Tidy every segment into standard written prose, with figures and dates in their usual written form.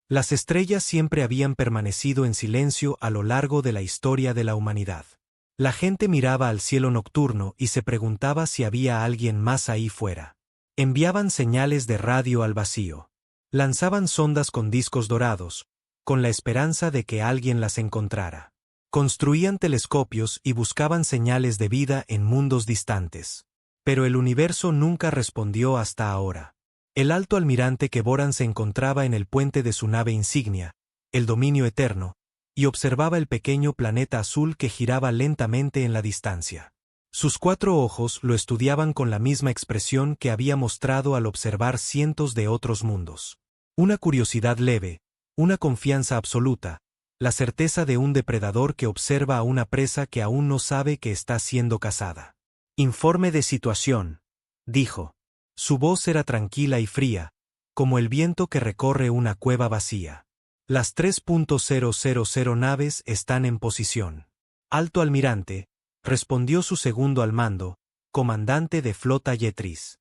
Las estrellas siempre habían permanecido en silencio a lo largo de la historia de la humanidad. La gente miraba al cielo nocturno y se preguntaba si había alguien más ahí fuera. Enviaban señales de radio al vacío. Lanzaban sondas con discos dorados, con la esperanza de que alguien las encontrara. Construían telescopios y buscaban señales de vida en mundos distantes. Pero el universo nunca respondió hasta ahora. El alto almirante Kevoran se encontraba en el puente de su nave insignia, el Dominio Eterno, y observaba el pequeño planeta azul que giraba lentamente en la distancia. Sus 4 ojos lo estudiaban con la misma expresión que había mostrado al observar cientos de otros mundos. Una curiosidad leve, una confianza absoluta, la certeza de un depredador que observa a una presa que aún no sabe que está siendo cazada. «Informe de situación», dijo. Su voz era tranquila y fría, como el viento que recorre una cueva vacía. «Las 3.000 naves están en posición». «Alto almirante», respondió su segundo al mando, comandante de flota Yetris.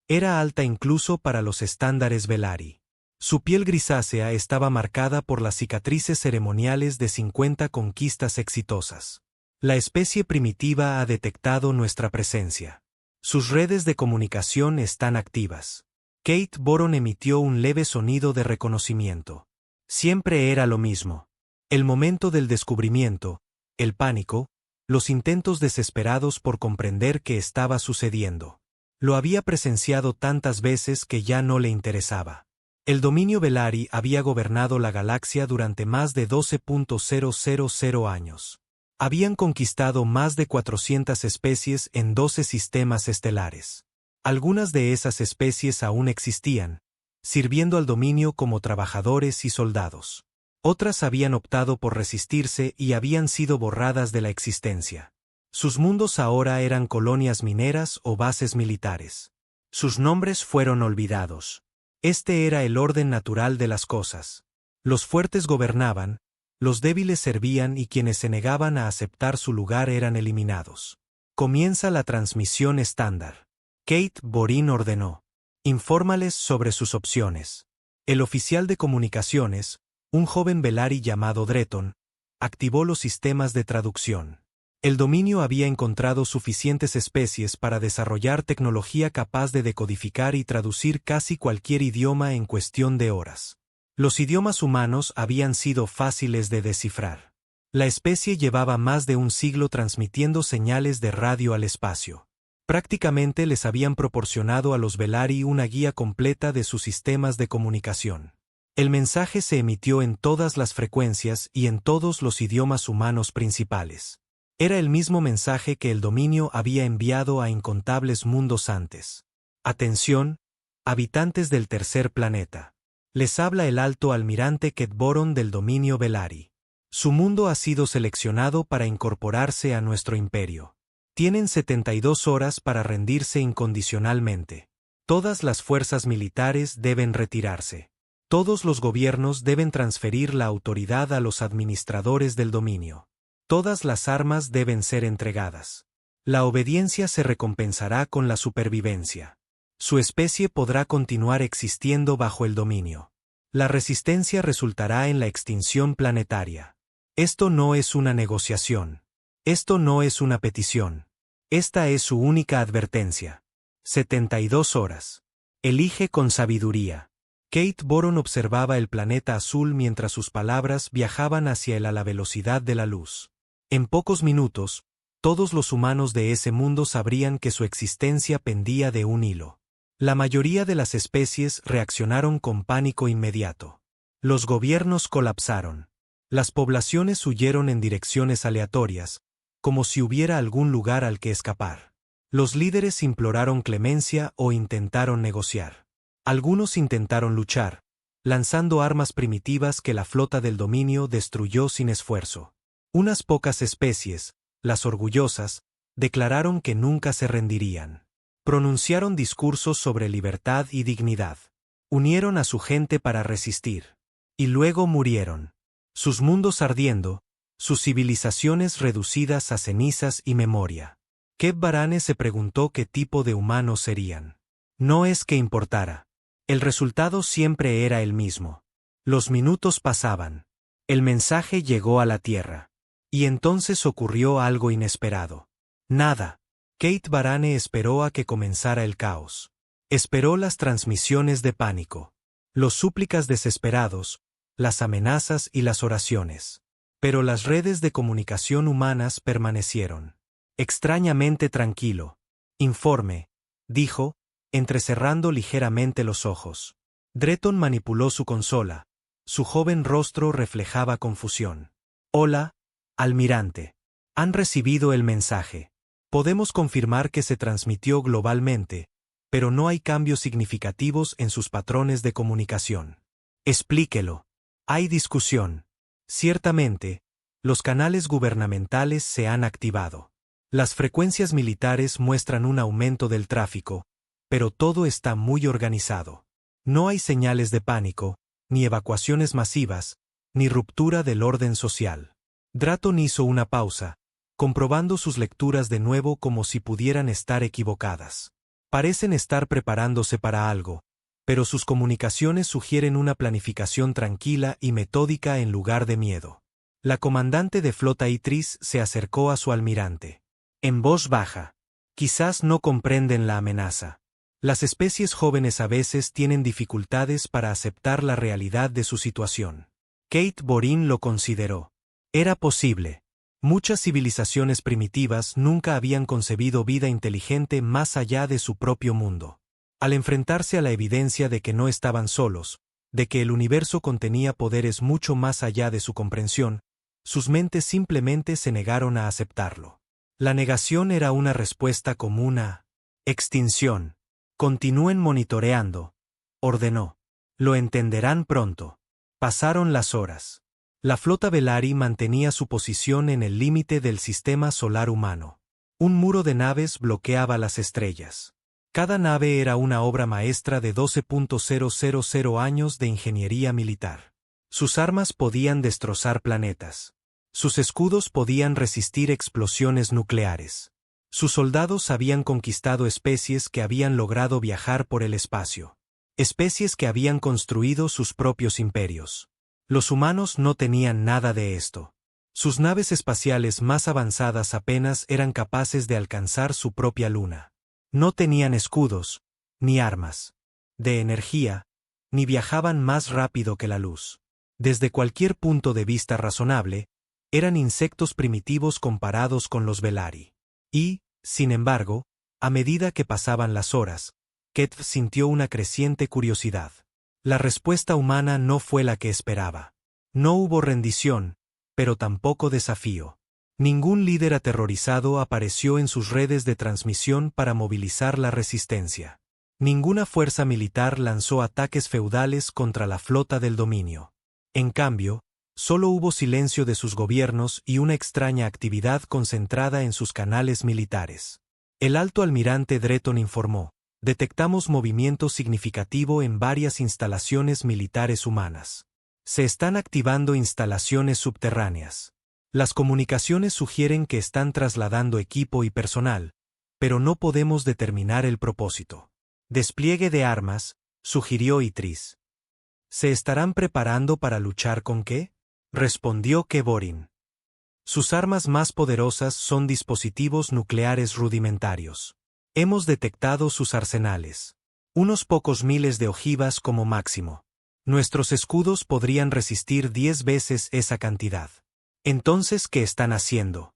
Era alta incluso para los estándares Velari. Su piel grisácea estaba marcada por las cicatrices ceremoniales de 50 conquistas exitosas. «La especie primitiva ha detectado nuestra presencia. Sus redes de comunicación están activas». Kate Boron emitió un leve sonido de reconocimiento. Siempre era lo mismo. El momento del descubrimiento, el pánico, los intentos desesperados por comprender qué estaba sucediendo. Lo había presenciado tantas veces que ya no le interesaba. El dominio Velari había gobernado la galaxia durante más de 12.000 años. Habían conquistado más de 400 especies en 12 sistemas estelares. Algunas de esas especies aún existían, sirviendo al dominio como trabajadores y soldados. Otras habían optado por resistirse y habían sido borradas de la existencia. Sus mundos ahora eran colonias mineras o bases militares. Sus nombres fueron olvidados. Este era el orden natural de las cosas. Los fuertes gobernaban, los débiles servían y quienes se negaban a aceptar su lugar eran eliminados. Comienza la transmisión estándar. Kate Borin ordenó. Infórmales sobre sus opciones. El oficial de comunicaciones, un joven Velari llamado Dreton, activó los sistemas de traducción. El dominio había encontrado suficientes especies para desarrollar tecnología capaz de decodificar y traducir casi cualquier idioma en cuestión de horas. Los idiomas humanos habían sido fáciles de descifrar. La especie llevaba más de un siglo transmitiendo señales de radio al espacio. Prácticamente les habían proporcionado a los Velari una guía completa de sus sistemas de comunicación. El mensaje se emitió en todas las frecuencias y en todos los idiomas humanos principales. Era el mismo mensaje que el dominio había enviado a incontables mundos antes. Atención, habitantes del tercer planeta. Les habla el alto almirante Kate Boron del dominio Velari. Su mundo ha sido seleccionado para incorporarse a nuestro imperio. Tienen 72 horas para rendirse incondicionalmente. Todas las fuerzas militares deben retirarse. Todos los gobiernos deben transferir la autoridad a los administradores del dominio. Todas las armas deben ser entregadas. La obediencia se recompensará con la supervivencia. Su especie podrá continuar existiendo bajo el dominio. La resistencia resultará en la extinción planetaria. Esto no es una negociación. Esto no es una petición. Esta es su única advertencia. 72 horas. Elige con sabiduría. Kate Boron observaba el planeta azul mientras sus palabras viajaban hacia él a la velocidad de la luz. En pocos minutos, todos los humanos de ese mundo sabrían que su existencia pendía de un hilo. La mayoría de las especies reaccionaron con pánico inmediato. Los gobiernos colapsaron. Las poblaciones huyeron en direcciones aleatorias, como si hubiera algún lugar al que escapar. Los líderes imploraron clemencia o intentaron negociar. Algunos intentaron luchar, lanzando armas primitivas que la flota del dominio destruyó sin esfuerzo. Unas pocas especies, las orgullosas, declararon que nunca se rendirían. Pronunciaron discursos sobre libertad y dignidad. Unieron a su gente para resistir. Y luego murieron. Sus mundos ardiendo, sus civilizaciones reducidas a cenizas y memoria. Kep Barane se preguntó qué tipo de humanos serían. No es que importara. El resultado siempre era el mismo. Los minutos pasaban. El mensaje llegó a la Tierra. Y entonces ocurrió algo inesperado. Nada. Kate Barane esperó a que comenzara el caos. Esperó las transmisiones de pánico, los súplicas desesperados, las amenazas y las oraciones. Pero las redes de comunicación humanas permanecieron. Extrañamente tranquilo. Informe, dijo, entrecerrando ligeramente los ojos. Drayton manipuló su consola. Su joven rostro reflejaba confusión. Hola, almirante. Han recibido el mensaje. Podemos confirmar que se transmitió globalmente, pero no hay cambios significativos en sus patrones de comunicación. Explíquelo. Hay discusión. Ciertamente, los canales gubernamentales se han activado. Las frecuencias militares muestran un aumento del tráfico, pero todo está muy organizado. No hay señales de pánico, ni evacuaciones masivas, ni ruptura del orden social. Drayton hizo una pausa, comprobando sus lecturas de nuevo como si pudieran estar equivocadas. Parecen estar preparándose para algo, pero sus comunicaciones sugieren una planificación tranquila y metódica en lugar de miedo. La comandante de flota Itris se acercó a su almirante. En voz baja. Quizás no comprenden la amenaza. Las especies jóvenes a veces tienen dificultades para aceptar la realidad de su situación. Kate Borin lo consideró. Era posible. Muchas civilizaciones primitivas nunca habían concebido vida inteligente más allá de su propio mundo. Al enfrentarse a la evidencia de que no estaban solos, de que el universo contenía poderes mucho más allá de su comprensión, sus mentes simplemente se negaron a aceptarlo. La negación era una respuesta común a extinción. Continúen monitoreando, ordenó. Lo entenderán pronto. Pasaron las horas. La flota Velari mantenía su posición en el límite del sistema solar humano. Un muro de naves bloqueaba las estrellas. Cada nave era una obra maestra de 12.000 años de ingeniería militar. Sus armas podían destrozar planetas. Sus escudos podían resistir explosiones nucleares. Sus soldados habían conquistado especies que habían logrado viajar por el espacio. Especies que habían construido sus propios imperios. Los humanos no tenían nada de esto. Sus naves espaciales más avanzadas apenas eran capaces de alcanzar su propia luna. No tenían escudos, ni armas de energía, ni viajaban más rápido que la luz. Desde cualquier punto de vista razonable, eran insectos primitivos comparados con los Velari. Y, sin embargo, a medida que pasaban las horas, Kate sintió una creciente curiosidad. La respuesta humana no fue la que esperaba. No hubo rendición, pero tampoco desafío. Ningún líder aterrorizado apareció en sus redes de transmisión para movilizar la resistencia. Ninguna fuerza militar lanzó ataques feudales contra la flota del dominio. En cambio, solo hubo silencio de sus gobiernos y una extraña actividad concentrada en sus canales militares. El alto almirante Drayton informó: detectamos movimiento significativo en varias instalaciones militares humanas. Se están activando instalaciones subterráneas. Las comunicaciones sugieren que están trasladando equipo y personal, pero no podemos determinar el propósito. Despliegue de armas, sugirió Itris. ¿Se estarán preparando para luchar con qué? Respondió Kevorin. Sus armas más poderosas son dispositivos nucleares rudimentarios. Hemos detectado sus arsenales. Unos pocos miles de ojivas como máximo. Nuestros escudos podrían resistir 10 veces esa cantidad. Entonces, ¿qué están haciendo?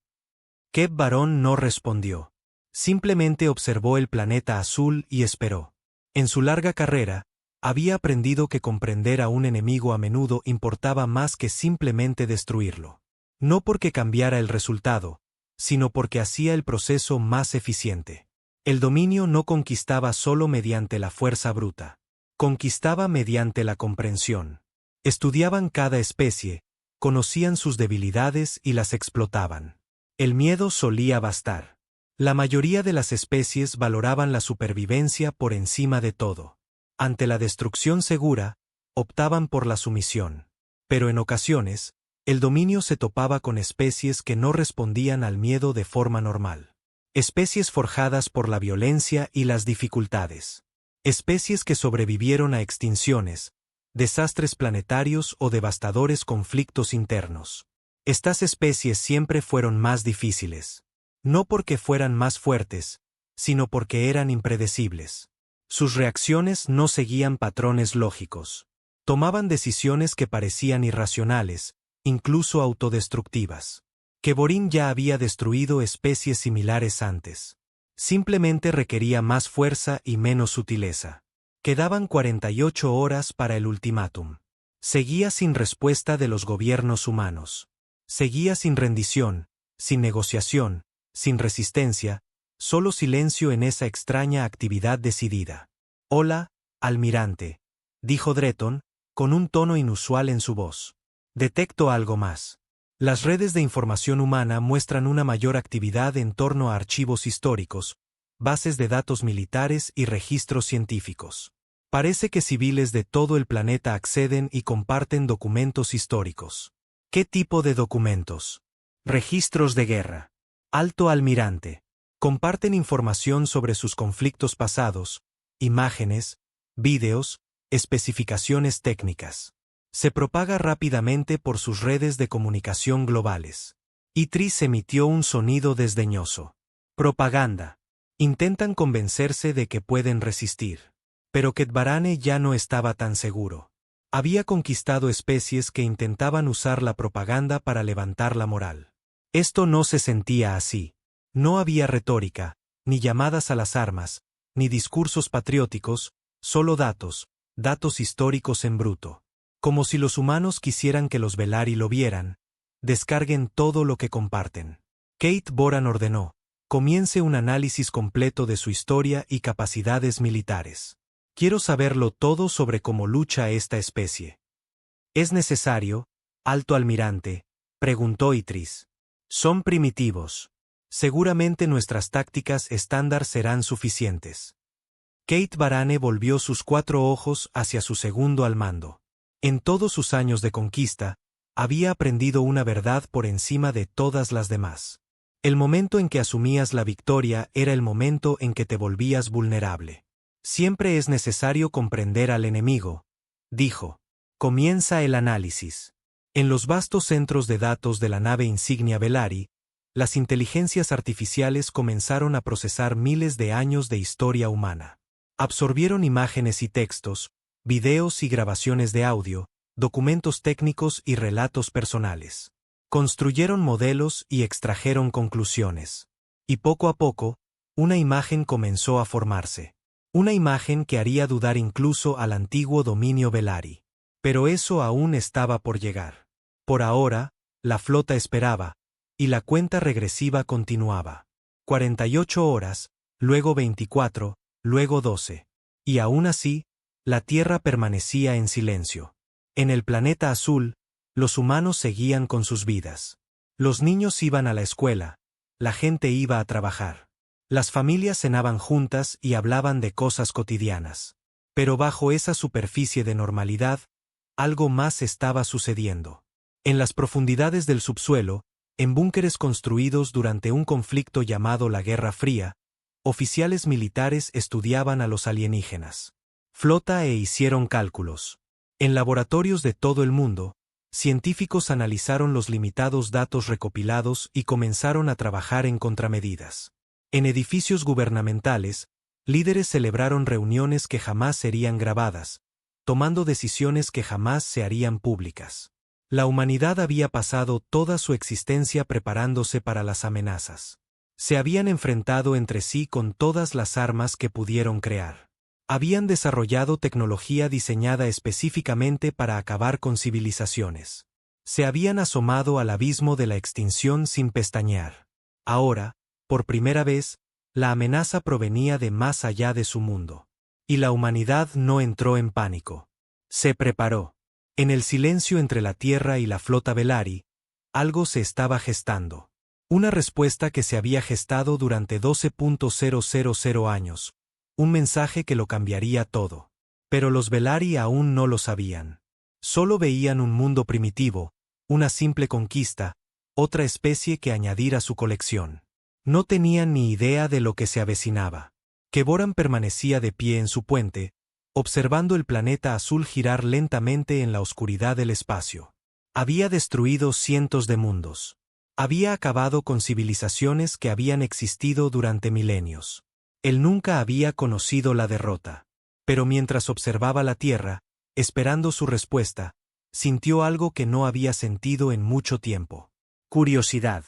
Kep Barón no respondió. Simplemente observó el planeta azul y esperó. En su larga carrera, había aprendido que comprender a un enemigo a menudo importaba más que simplemente destruirlo. No porque cambiara el resultado, sino porque hacía el proceso más eficiente. El dominio no conquistaba solo mediante la fuerza bruta. Conquistaba mediante la comprensión. Estudiaban cada especie, conocían sus debilidades y las explotaban. El miedo solía bastar. La mayoría de las especies valoraban la supervivencia por encima de todo. Ante la destrucción segura, optaban por la sumisión. Pero en ocasiones, el dominio se topaba con especies que no respondían al miedo de forma normal. Especies forjadas por la violencia y las dificultades. Especies que sobrevivieron a extinciones, desastres planetarios o devastadores conflictos internos. Estas especies siempre fueron más difíciles. No porque fueran más fuertes, sino porque eran impredecibles. Sus reacciones no seguían patrones lógicos. Tomaban decisiones que parecían irracionales, incluso autodestructivas. Kevorin ya había destruido especies similares antes. Simplemente requería más fuerza y menos sutileza. Quedaban 48 horas para el ultimátum. Seguía sin respuesta de los gobiernos humanos. Seguía sin rendición, sin negociación, sin resistencia, solo silencio en esa extraña actividad decidida. «Hola, almirante», dijo Dreton, con un tono inusual en su voz. «Detecto algo más. Las redes de información humana muestran una mayor actividad en torno a archivos históricos, bases de datos militares y registros científicos. Parece que civiles de todo el planeta acceden y comparten documentos históricos». «¿Qué tipo de documentos?» «Registros de guerra. Alto almirante. Comparten información sobre sus conflictos pasados, imágenes, vídeos, especificaciones técnicas. Se propaga rápidamente por sus redes de comunicación globales». Itris emitió un sonido desdeñoso. «Propaganda. Intentan convencerse de que pueden resistir». Pero Ketbarane ya no estaba tan seguro. Había conquistado especies que intentaban usar la propaganda para levantar la moral. Esto no se sentía así. No había retórica, ni llamadas a las armas, ni discursos patrióticos, solo datos históricos en bruto. Como si los humanos quisieran que los Velari lo vieran, descarguen todo lo que comparten. Kate Boran ordenó: «Comience un análisis completo de su historia y capacidades militares. Quiero saberlo todo sobre cómo lucha esta especie». «¿Es necesario, alto almirante?», preguntó Itris. «Son primitivos. Seguramente nuestras tácticas estándar serán suficientes». Kate Barane volvió sus 4 ojos hacia su segundo al mando. En todos sus años de conquista, había aprendido una verdad por encima de todas las demás. El momento en que asumías la victoria era el momento en que te volvías vulnerable. «Siempre es necesario comprender al enemigo», dijo. «Comienza el análisis». En los vastos centros de datos de la nave insignia Velari, las inteligencias artificiales comenzaron a procesar miles de años de historia humana. Absorbieron imágenes y textos, videos y grabaciones de audio, documentos técnicos y relatos personales. Construyeron modelos y extrajeron conclusiones. Y poco a poco, una imagen comenzó a formarse. Una imagen que haría dudar incluso al antiguo dominio Velari. Pero eso aún estaba por llegar. Por ahora, la flota esperaba, y la cuenta regresiva continuaba. 48 horas, luego 24, luego 12. Y aún así, la Tierra permanecía en silencio. En el planeta azul, los humanos seguían con sus vidas. Los niños iban a la escuela, la gente iba a trabajar. Las familias cenaban juntas y hablaban de cosas cotidianas. Pero bajo esa superficie de normalidad, algo más estaba sucediendo. En las profundidades del subsuelo, en búnkeres construidos durante un conflicto llamado la Guerra Fría, oficiales militares estudiaban a los alienígenas. Flota e hicieron cálculos. En laboratorios de todo el mundo, científicos analizaron los limitados datos recopilados y comenzaron a trabajar en contramedidas. En edificios gubernamentales, líderes celebraron reuniones que jamás serían grabadas, tomando decisiones que jamás se harían públicas. La humanidad había pasado toda su existencia preparándose para las amenazas. Se habían enfrentado entre sí con todas las armas que pudieron crear. Habían desarrollado tecnología diseñada específicamente para acabar con civilizaciones. Se habían asomado al abismo de la extinción sin pestañear. Ahora, por primera vez, la amenaza provenía de más allá de su mundo. Y la humanidad no entró en pánico. Se preparó. En el silencio entre la Tierra y la flota Velari, algo se estaba gestando. Una respuesta que se había gestado durante 12.000 años. Un mensaje que lo cambiaría todo. Pero los Velari aún no lo sabían. Solo veían un mundo primitivo, una simple conquista, otra especie que añadir a su colección. No tenían ni idea de lo que se avecinaba. Kevoran permanecía de pie en su puente, observando el planeta azul girar lentamente en la oscuridad del espacio. Había destruido cientos de mundos. Había acabado con civilizaciones que habían existido durante milenios. Él nunca había conocido la derrota. Pero mientras observaba la Tierra, esperando su respuesta, sintió algo que no había sentido en mucho tiempo. Curiosidad.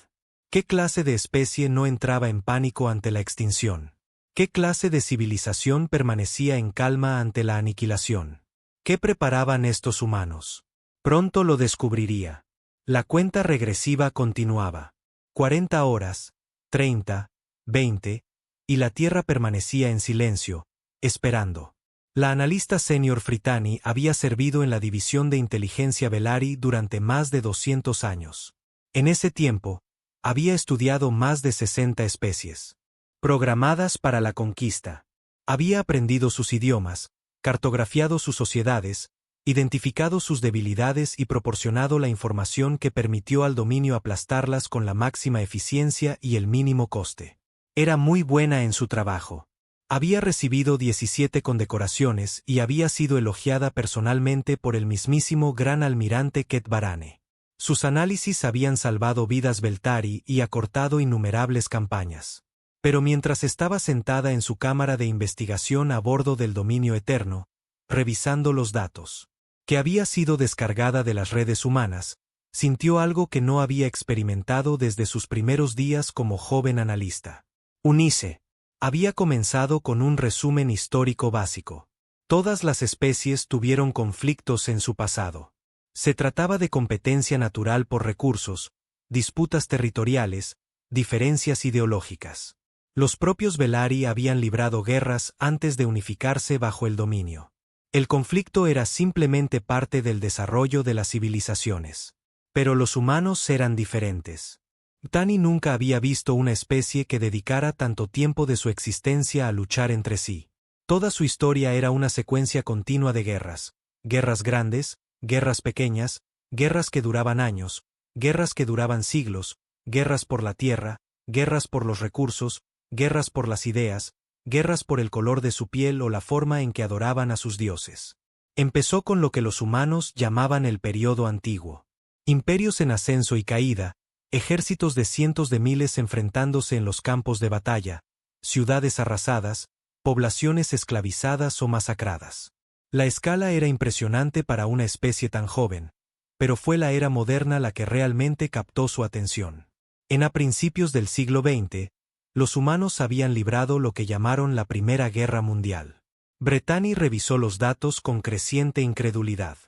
¿Qué clase de especie no entraba en pánico ante la extinción? ¿Qué clase de civilización permanecía en calma ante la aniquilación? ¿Qué preparaban estos humanos? Pronto lo descubriría. La cuenta regresiva continuaba. 40 horas, 30, 20, y la Tierra permanecía en silencio, esperando. La analista senior Fritani había servido en la división de inteligencia Velari durante más de 200 años. En ese tiempo, había estudiado más de 60 especies. Programadas para la conquista. Había aprendido sus idiomas, cartografiado sus sociedades, identificado sus debilidades y proporcionado la información que permitió al dominio aplastarlas con la máxima eficiencia y el mínimo coste. Era muy buena en su trabajo. Había recibido 17 condecoraciones y había sido elogiada personalmente por el mismísimo gran almirante Ket Barane. Sus análisis habían salvado vidas Beltari y acortado innumerables campañas. Pero mientras estaba sentada en su cámara de investigación a bordo del Dominio Eterno, revisando los datos, que había sido descargada de las redes humanas, sintió algo que no había experimentado desde sus primeros días como joven analista. Unice. Había comenzado con un resumen histórico básico. Todas las especies tuvieron conflictos en su pasado. Se trataba de competencia natural por recursos, disputas territoriales, diferencias ideológicas. Los propios Velari habían librado guerras antes de unificarse bajo el dominio. El conflicto era simplemente parte del desarrollo de las civilizaciones. Pero los humanos eran diferentes. Tani nunca había visto una especie que dedicara tanto tiempo de su existencia a luchar entre sí. Toda su historia era una secuencia continua de guerras. Guerras grandes, guerras pequeñas, guerras que duraban años, guerras que duraban siglos, guerras por la tierra, guerras por los recursos, guerras por las ideas, guerras por el color de su piel o la forma en que adoraban a sus dioses. Empezó con lo que los humanos llamaban el período antiguo. Imperios en ascenso y caída, ejércitos de cientos de miles enfrentándose en los campos de batalla, ciudades arrasadas, poblaciones esclavizadas o masacradas. La escala era impresionante para una especie tan joven, pero fue la era moderna la que realmente captó su atención. A principios del siglo XX, los humanos habían librado lo que llamaron la Primera Guerra Mundial. Bretaña revisó los datos con creciente incredulidad.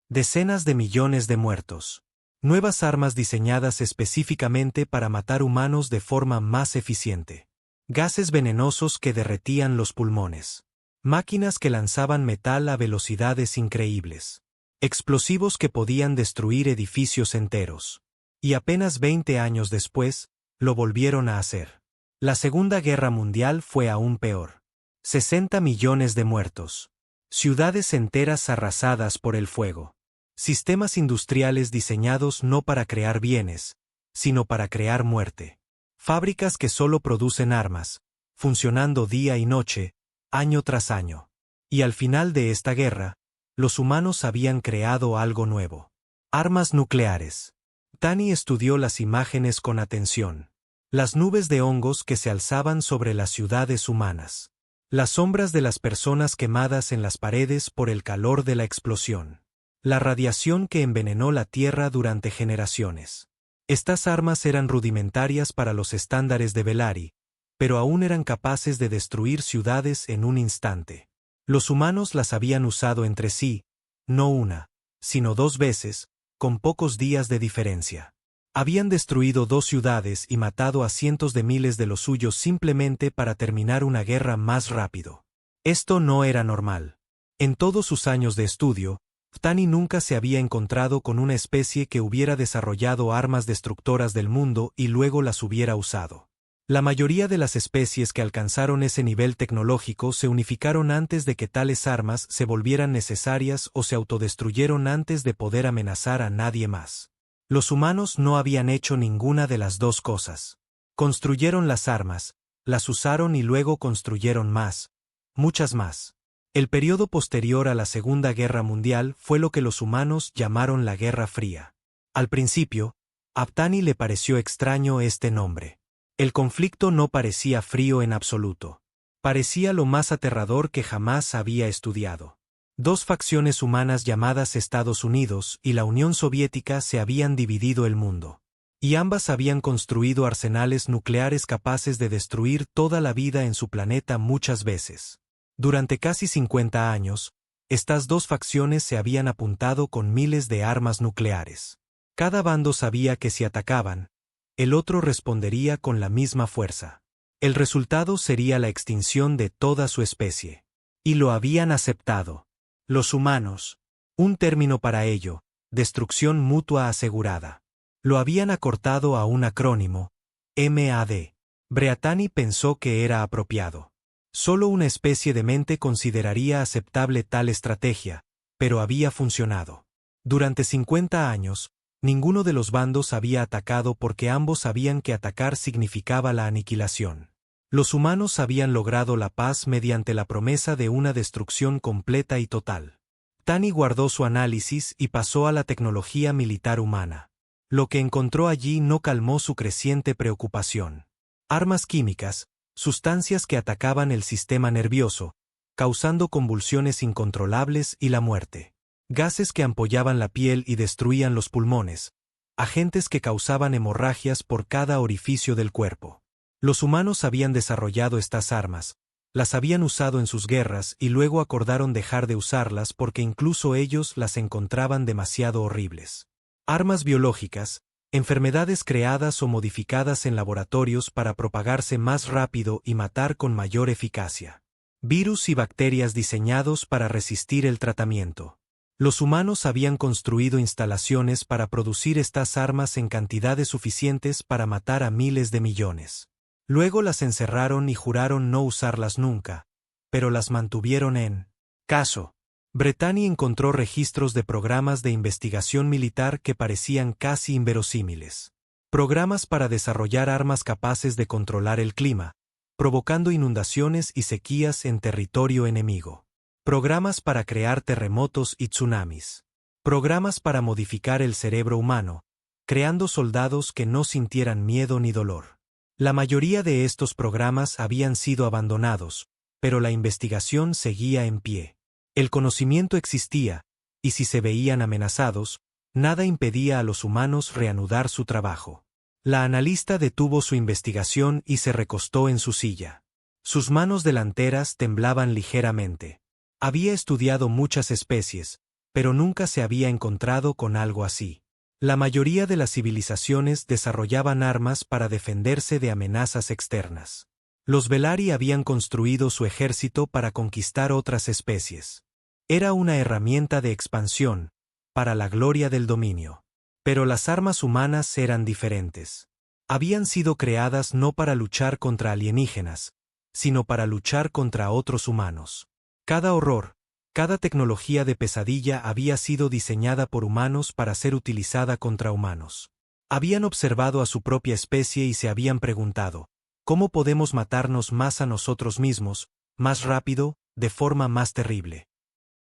Decenas de millones de muertos. Nuevas armas diseñadas específicamente para matar humanos de forma más eficiente. Gases venenosos que derretían los pulmones. Máquinas que lanzaban metal a velocidades increíbles. Explosivos que podían destruir edificios enteros. Y apenas 20 años después, lo volvieron a hacer. La Segunda Guerra Mundial fue aún peor. 60 millones de muertos. Ciudades enteras arrasadas por el fuego. Sistemas industriales diseñados no para crear bienes, sino para crear muerte. Fábricas que solo producen armas, funcionando día y noche, año tras año. Y al final de esta guerra, los humanos habían creado algo nuevo. Armas nucleares. Tani estudió las imágenes con atención. Las nubes de hongos que se alzaban sobre las ciudades humanas. Las sombras de las personas quemadas en las paredes por el calor de la explosión. La radiación que envenenó la Tierra durante generaciones. Estas armas eran rudimentarias para los estándares de Velari, pero aún eran capaces de destruir ciudades en un instante. Los humanos las habían usado entre sí, no una, sino 2 veces, con pocos días de diferencia. Habían destruido 2 ciudades y matado a cientos de miles de los suyos simplemente para terminar una guerra más rápido. Esto no era normal. En todos sus años de estudio, Tani nunca se había encontrado con una especie que hubiera desarrollado armas destructoras del mundo y luego las hubiera usado. La mayoría de las especies que alcanzaron ese nivel tecnológico se unificaron antes de que tales armas se volvieran necesarias o se autodestruyeron antes de poder amenazar a nadie más. Los humanos no habían hecho ninguna de las 2 cosas. Construyeron las armas, las usaron y luego construyeron más, muchas más. El periodo posterior a la Segunda Guerra Mundial fue lo que los humanos llamaron la Guerra Fría. Al principio, a Ptani le pareció extraño este nombre. El conflicto no parecía frío en absoluto. Parecía lo más aterrador que jamás había estudiado. Dos facciones humanas llamadas Estados Unidos y la Unión Soviética se habían dividido el mundo. Y ambas habían construido arsenales nucleares capaces de destruir toda la vida en su planeta muchas veces. Durante casi 50 años, estas dos facciones se habían apuntado con miles de armas nucleares. Cada bando sabía que si atacaban, el otro respondería con la misma fuerza. El resultado sería la extinción de toda su especie. Y lo habían aceptado. Los humanos. Un término para ello, destrucción mutua asegurada. Lo habían acortado a un acrónimo, MAD. Breatani pensó que era apropiado. Solo una especie de mente consideraría aceptable tal estrategia, pero había funcionado. Durante 50 años, ninguno de los bandos había atacado porque ambos sabían que atacar significaba la aniquilación. Los humanos habían logrado la paz mediante la promesa de una destrucción completa y total. Tani guardó su análisis y pasó a la tecnología militar humana. Lo que encontró allí no calmó su creciente preocupación. Armas químicas, sustancias que atacaban el sistema nervioso, causando convulsiones incontrolables y la muerte. Gases que ampollaban la piel y destruían los pulmones. Agentes que causaban hemorragias por cada orificio del cuerpo. Los humanos habían desarrollado estas armas, las habían usado en sus guerras y luego acordaron dejar de usarlas porque incluso ellos las encontraban demasiado horribles. Armas biológicas, enfermedades creadas o modificadas en laboratorios para propagarse más rápido y matar con mayor eficacia. Virus y bacterias diseñados para resistir el tratamiento. Los humanos habían construido instalaciones para producir estas armas en cantidades suficientes para matar a miles de millones. Luego las encerraron y juraron no usarlas nunca, pero las mantuvieron en caso. Breatani encontró registros de programas de investigación militar que parecían casi inverosímiles. Programas para desarrollar armas capaces de controlar el clima, provocando inundaciones y sequías en territorio enemigo. Programas para crear terremotos y tsunamis. Programas para modificar el cerebro humano, creando soldados que no sintieran miedo ni dolor. La mayoría de estos programas habían sido abandonados, pero la investigación seguía en pie. El conocimiento existía, y si se veían amenazados, nada impedía a los humanos reanudar su trabajo. La analista detuvo su investigación y se recostó en su silla. Sus manos delanteras temblaban ligeramente. Había estudiado muchas especies, pero nunca se había encontrado con algo así. La mayoría de las civilizaciones desarrollaban armas para defenderse de amenazas externas. Los Velari habían construido su ejército para conquistar otras especies. Era una herramienta de expansión, para la gloria del dominio. Pero las armas humanas eran diferentes. Habían sido creadas no para luchar contra alienígenas, sino para luchar contra otros humanos. Cada horror, cada tecnología de pesadilla había sido diseñada por humanos para ser utilizada contra humanos. Habían observado a su propia especie y se habían preguntado, ¿cómo podemos matarnos más a nosotros mismos, más rápido, de forma más terrible?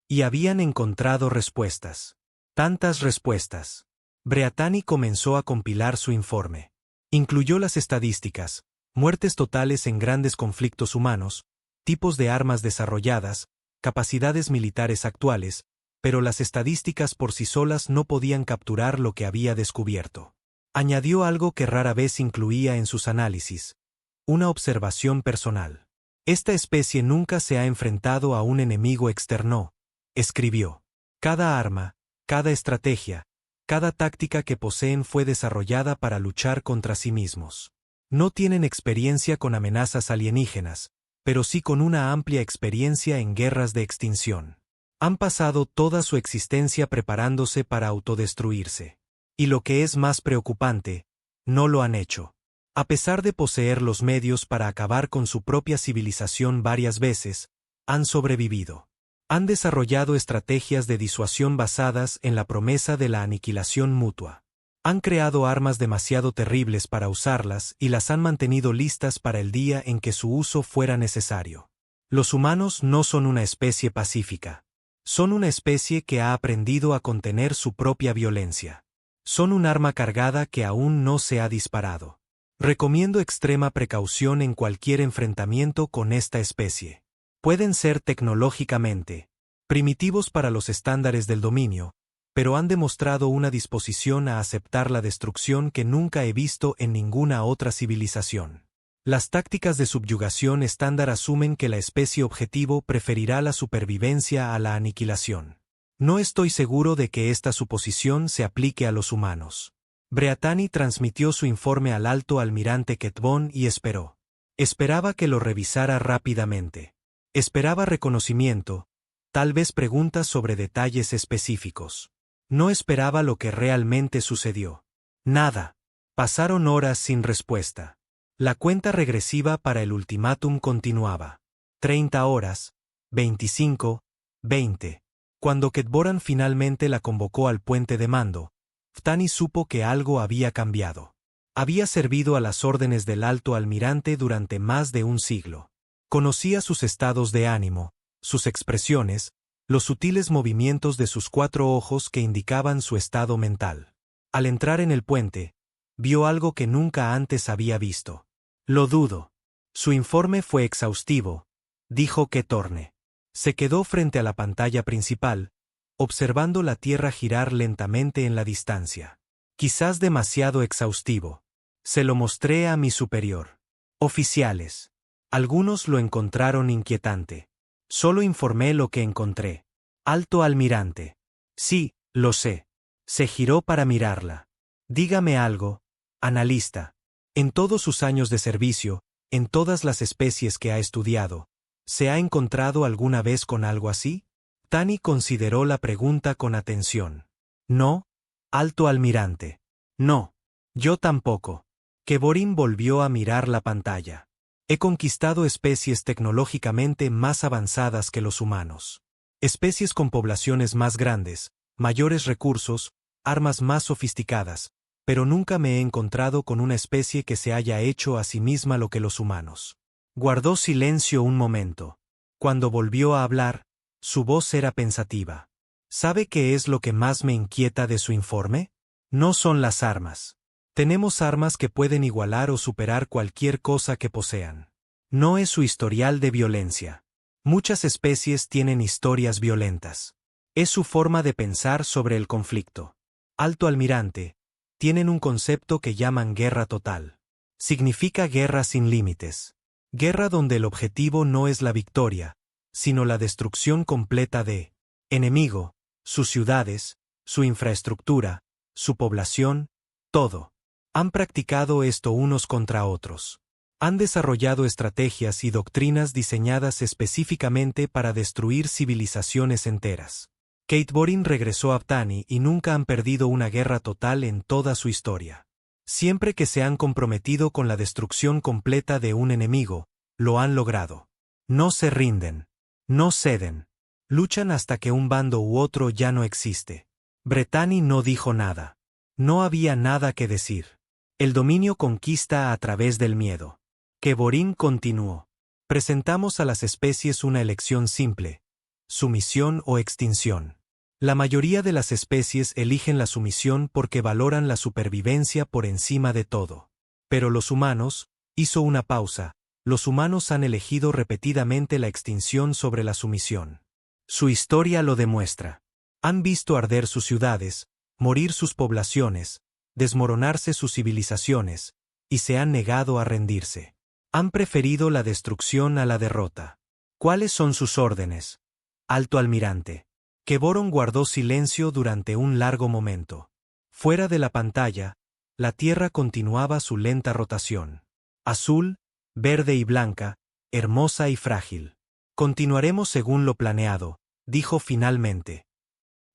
Y habían encontrado respuestas. Tantas respuestas. Breatani comenzó a compilar su informe. Incluyó las estadísticas, muertes totales en grandes conflictos humanos, tipos de armas desarrolladas, capacidades militares actuales, pero las estadísticas por sí solas no podían capturar lo que había descubierto. Añadió algo que rara vez incluía en sus análisis. Una observación personal. Esta especie nunca se ha enfrentado a un enemigo externo, escribió. Cada arma, cada estrategia, cada táctica que poseen fue desarrollada para luchar contra sí mismos. No tienen experiencia con amenazas alienígenas, pero sí con una amplia experiencia en guerras de extinción. Han pasado toda su existencia preparándose para autodestruirse. Y lo que es más preocupante, no lo han hecho. A pesar de poseer los medios para acabar con su propia civilización varias veces, han sobrevivido. Han desarrollado estrategias de disuasión basadas en la promesa de la aniquilación mutua. Han creado armas demasiado terribles para usarlas y las han mantenido listas para el día en que su uso fuera necesario. Los humanos no son una especie pacífica. Son una especie que ha aprendido a contener su propia violencia. Son un arma cargada que aún no se ha disparado. Recomiendo extrema precaución en cualquier enfrentamiento con esta especie. Pueden ser tecnológicamente primitivos para los estándares del dominio, pero han demostrado una disposición a aceptar la destrucción que nunca he visto en ninguna otra civilización. Las tácticas de subyugación estándar asumen que la especie objetivo preferirá la supervivencia a la aniquilación. No estoy seguro de que esta suposición se aplique a los humanos. Breathani transmitió su informe al alto almirante Ketbon y esperó. Esperaba que lo revisara rápidamente. Esperaba reconocimiento, tal vez preguntas sobre detalles específicos. No esperaba lo que realmente sucedió. Nada. Pasaron horas sin respuesta. La cuenta regresiva para el ultimátum continuaba. 30 horas, 25, 20. Cuando Ketboran finalmente la convocó al puente de mando, Ftani supo que algo había cambiado. Había servido a las órdenes del alto almirante durante más de un siglo. Conocía sus estados de ánimo, sus expresiones, los sutiles movimientos de sus 4 ojos que indicaban su estado mental. Al entrar en el puente, vio algo que nunca antes había visto. Lo dudo. Su informe fue exhaustivo, dijo Ketorne. Se quedó frente a la pantalla principal, observando la Tierra girar lentamente en la distancia. Quizás demasiado exhaustivo. Se lo mostré a mi superior. Oficiales. Algunos lo encontraron inquietante. Solo informé lo que encontré. Alto almirante. Sí, lo sé. Se giró para mirarla. Dígame algo, analista. En todos sus años de servicio, en todas las especies que ha estudiado, ¿se ha encontrado alguna vez con algo así? Tani consideró la pregunta con atención. No, alto almirante. No. Yo tampoco. Kevorin volvió a mirar la pantalla. He conquistado especies tecnológicamente más avanzadas que los humanos. Especies con poblaciones más grandes, mayores recursos, armas más sofisticadas, pero nunca me he encontrado con una especie que se haya hecho a sí misma lo que los humanos. Guardó silencio un momento. Cuando volvió a hablar, su voz era pensativa. ¿Sabe qué es lo que más me inquieta de su informe? No son las armas. Tenemos armas que pueden igualar o superar cualquier cosa que posean. No es su historial de violencia. Muchas especies tienen historias violentas. Es su forma de pensar sobre el conflicto. Alto almirante, tienen un concepto que llaman guerra total. Significa guerra sin límites. Guerra donde el objetivo no es la victoria, sino la destrucción completa de enemigo, sus ciudades, su infraestructura, su población, todo. Han practicado esto unos contra otros. Han desarrollado estrategias y doctrinas diseñadas específicamente para destruir civilizaciones enteras. Keitborin regresó a Ftani y nunca han perdido una guerra total en toda su historia. Siempre que se han comprometido con la destrucción completa de un enemigo, lo han logrado. No se rinden. No ceden. Luchan hasta que un bando u otro ya no existe. Breathani no dijo nada. No había nada que decir. El dominio conquista a través del miedo. Kevorin continuó. Presentamos a las especies una elección simple: sumisión o extinción. La mayoría de las especies eligen la sumisión porque valoran la supervivencia por encima de todo. Pero los humanos, hizo una pausa, los humanos han elegido repetidamente la extinción sobre la sumisión. Su historia lo demuestra. Han visto arder sus ciudades, morir sus poblaciones, desmoronarse sus civilizaciones, y se han negado a rendirse. Han preferido la destrucción a la derrota. ¿Cuáles son sus órdenes? Alto almirante. Kevorin guardó silencio durante un largo momento. Fuera de la pantalla, la Tierra continuaba su lenta rotación. Azul, verde y blanca, hermosa y frágil. Continuaremos según lo planeado, dijo finalmente.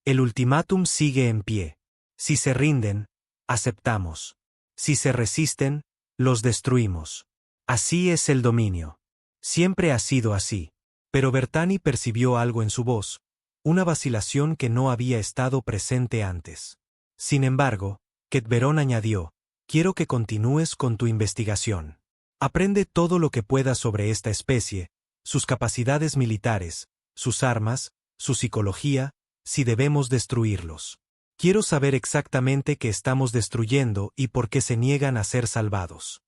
El ultimátum sigue en pie. Si se rinden, aceptamos. Si se resisten, los destruimos. Así es el dominio. Siempre ha sido así. Pero Breathani percibió algo en su voz, una vacilación que no había estado presente antes. Sin embargo, Ketberon añadió: quiero que continúes con tu investigación. Aprende todo lo que puedas sobre esta especie, sus capacidades militares, sus armas, su psicología, si debemos destruirlos. Quiero saber exactamente qué estamos destruyendo y por qué se niegan a ser salvados.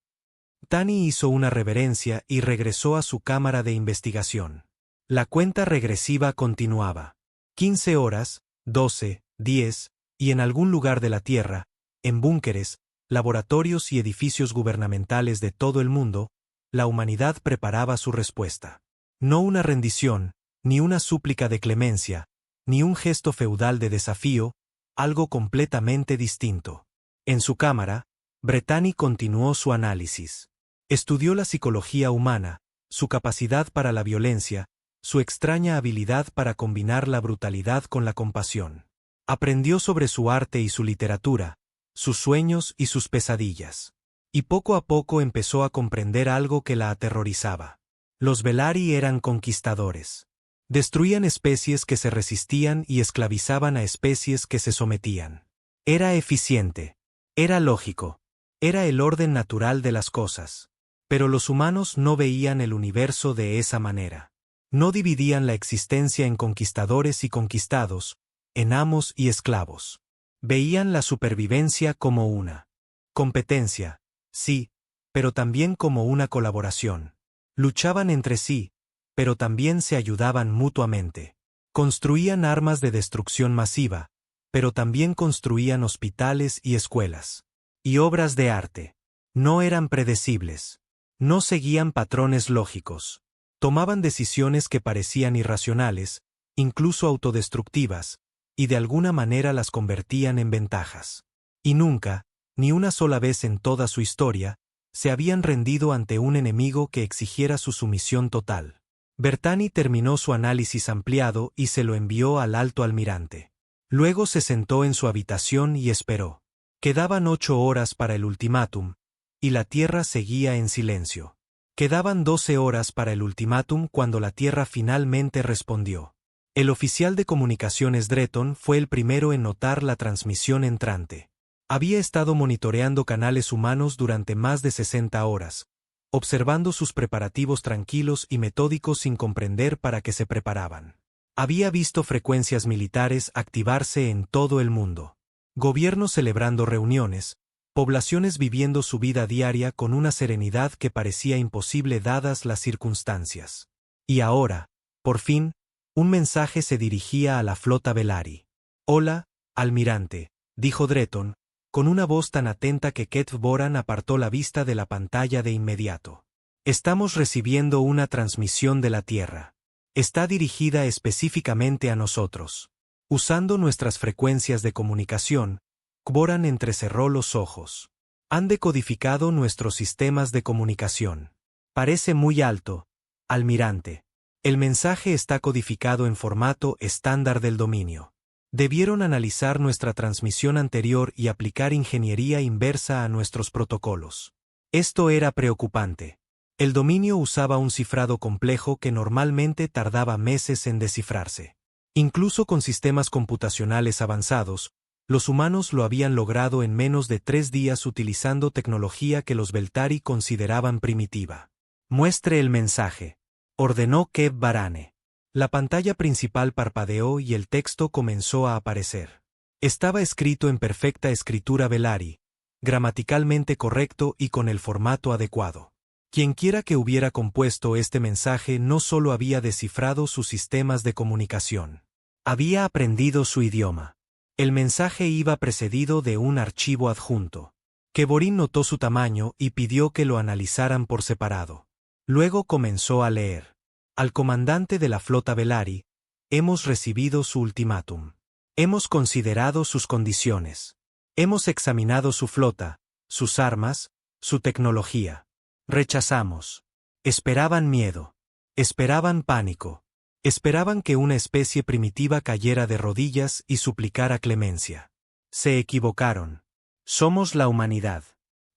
Tani hizo una reverencia y regresó a su cámara de investigación. La cuenta regresiva continuaba. 15 horas, 12, 10, y en algún lugar de la Tierra, en búnkeres, laboratorios y edificios gubernamentales de todo el mundo, la humanidad preparaba su respuesta. No una rendición, ni una súplica de clemencia, ni un gesto feudal de desafío, algo completamente distinto. En su cámara, Brethany continuó su análisis. Estudió la psicología humana, su capacidad para la violencia, su extraña habilidad para combinar la brutalidad con la compasión. Aprendió sobre su arte y su literatura, sus sueños y sus pesadillas. Y poco a poco empezó a comprender algo que la aterrorizaba. Los Velari eran conquistadores. Destruían especies que se resistían y esclavizaban a especies que se sometían. Era eficiente. Era lógico. Era el orden natural de las cosas. Pero los humanos no veían el universo de esa manera. No dividían la existencia en conquistadores y conquistados, en amos y esclavos. Veían la supervivencia como una competencia, sí, pero también como una colaboración. Luchaban entre sí, pero también se ayudaban mutuamente. Construían armas de destrucción masiva, pero también construían hospitales y escuelas. Y obras de arte. No eran predecibles. No seguían patrones lógicos. Tomaban decisiones que parecían irracionales, incluso autodestructivas, y de alguna manera las convertían en ventajas. Y nunca, ni una sola vez en toda su historia, se habían rendido ante un enemigo que exigiera su sumisión total. Brethany terminó su análisis ampliado y se lo envió al alto almirante. Luego se sentó en su habitación y esperó. Quedaban 8 horas para el ultimátum, y la Tierra seguía en silencio. Quedaban 12 horas para el ultimátum cuando la Tierra finalmente respondió. El oficial de comunicaciones Dretton fue el primero en notar la transmisión entrante. Había estado monitoreando canales humanos durante más de 60 horas, observando sus preparativos tranquilos y metódicos sin comprender para qué se preparaban. Había visto frecuencias militares activarse en todo el mundo. Gobiernos celebrando reuniones, poblaciones viviendo su vida diaria con una serenidad que parecía imposible dadas las circunstancias. Y ahora, por fin, un mensaje se dirigía a la flota Velari. «Hola, almirante», dijo Dretton, con una voz tan atenta que Keth Boran apartó la vista de la pantalla de inmediato. «Estamos recibiendo una transmisión de la Tierra. Está dirigida específicamente a nosotros. Usando nuestras frecuencias de comunicación», Boran entrecerró los ojos. «Han decodificado nuestros sistemas de comunicación. Parece muy alto, almirante. El mensaje está codificado en formato estándar del dominio. Debieron analizar nuestra transmisión anterior y aplicar ingeniería inversa a nuestros protocolos. Esto era preocupante. El dominio usaba un cifrado complejo que normalmente tardaba meses en descifrarse. Incluso con sistemas computacionales avanzados, los humanos lo habían logrado en menos de 3 días utilizando tecnología que los Veltari consideraban primitiva. «Muestre el mensaje», ordenó Keth Barane. La pantalla principal parpadeó y el texto comenzó a aparecer. Estaba escrito en perfecta escritura Velari, gramaticalmente correcto y con el formato adecuado. Quienquiera que hubiera compuesto este mensaje no solo había descifrado sus sistemas de comunicación. Había aprendido su idioma. El mensaje iba precedido de un archivo adjunto. Kevorin notó su tamaño y pidió que lo analizaran por separado. Luego comenzó a leer. «Al comandante de la flota Velari, hemos recibido su ultimátum. Hemos considerado sus condiciones. Hemos examinado su flota, sus armas, su tecnología. Rechazamos. Esperaban miedo. Esperaban pánico. Esperaban que una especie primitiva cayera de rodillas y suplicara clemencia. Se equivocaron. Somos la humanidad.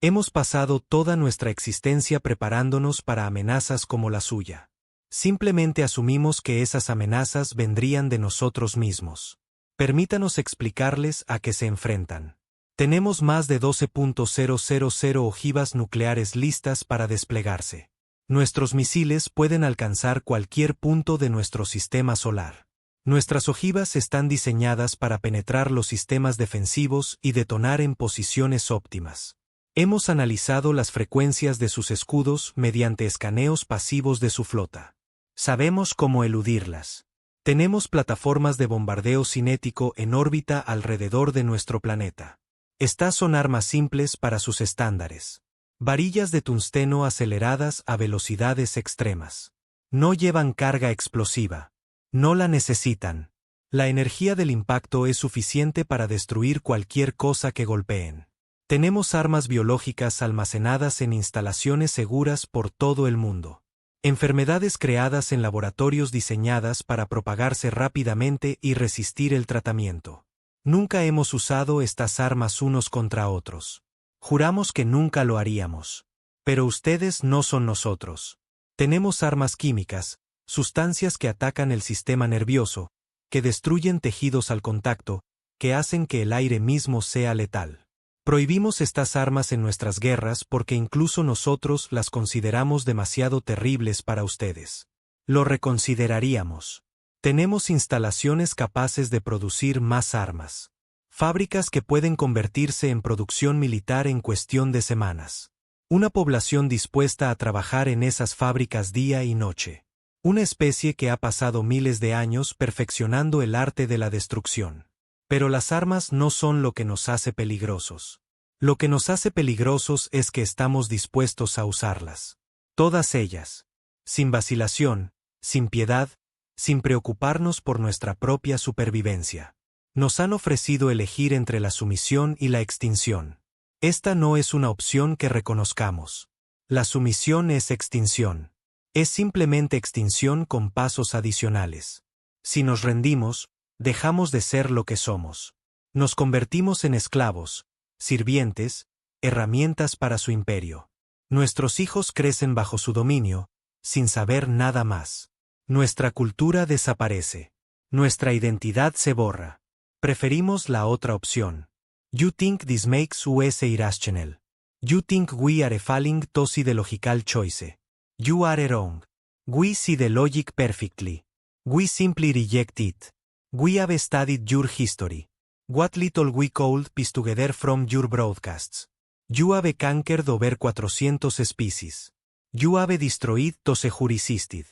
Hemos pasado toda nuestra existencia preparándonos para amenazas como la suya. Simplemente asumimos que esas amenazas vendrían de nosotros mismos. Permítanos explicarles a qué se enfrentan. Tenemos más de 12.000 ojivas nucleares listas para desplegarse. Nuestros misiles pueden alcanzar cualquier punto de nuestro sistema solar. Nuestras ojivas están diseñadas para penetrar los sistemas defensivos y detonar en posiciones óptimas. Hemos analizado las frecuencias de sus escudos mediante escaneos pasivos de su flota. Sabemos cómo eludirlas. Tenemos plataformas de bombardeo cinético en órbita alrededor de nuestro planeta. Estas son armas simples para sus estándares. Varillas de tungsteno aceleradas a velocidades extremas. No llevan carga explosiva. No la necesitan. La energía del impacto es suficiente para destruir cualquier cosa que golpeen. Tenemos armas biológicas almacenadas en instalaciones seguras por todo el mundo. Enfermedades creadas en laboratorios diseñadas para propagarse rápidamente y resistir el tratamiento. Nunca hemos usado estas armas unos contra otros. Juramos que nunca lo haríamos. Pero ustedes no son nosotros. Tenemos armas químicas, sustancias que atacan el sistema nervioso, que destruyen tejidos al contacto, que hacen que el aire mismo sea letal. Prohibimos estas armas en nuestras guerras porque incluso nosotros las consideramos demasiado terribles para ustedes. Lo reconsideraríamos. Tenemos instalaciones capaces de producir más armas. Fábricas que pueden convertirse en producción militar en cuestión de semanas. Una población dispuesta a trabajar en esas fábricas día y noche. Una especie que ha pasado miles de años perfeccionando el arte de la destrucción. Pero las armas no son lo que nos hace peligrosos. Lo que nos hace peligrosos es que estamos dispuestos a usarlas. Todas ellas. Sin vacilación, sin piedad, sin preocuparnos por nuestra propia supervivencia. Nos han ofrecido elegir entre la sumisión y la extinción. Esta no es una opción que reconozcamos. La sumisión es extinción. Es simplemente extinción con pasos adicionales. Si nos rendimos, dejamos de ser lo que somos. Nos convertimos en esclavos, sirvientes, herramientas para su imperio. Nuestros hijos crecen bajo su dominio, sin saber nada más. Nuestra cultura desaparece. Nuestra identidad se borra. Preferimos la otra opción. You think this makes us irrational. You think we are failing to see the logical choice. You are wrong. We see the logic perfectly. We simply reject it. We have studied your history. What little we could piece together from your broadcasts. You have conquered over 400 species. You have destroyed those who resisted.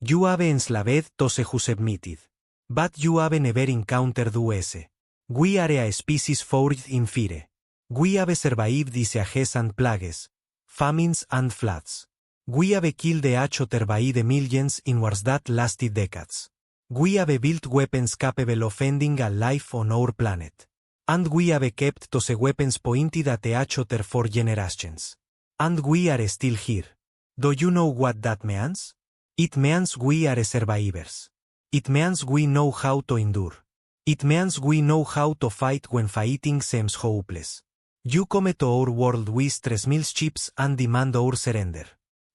You have enslaved those who submitted. But you have never encountered us. We are a species forged in fear. We have survived diseases and plagues, famines and floods. We have killed each other by the millions in wars that lasted decades. We have built weapons capable of ending a life on our planet. And we have kept those weapons pointed at each other for generations. And we are still here. Do you know what that means? It means we are survivors. It means we know how to endure. It means we know how to fight when fighting seems hopeless. You come to our world with 3,000 ships and demand our surrender.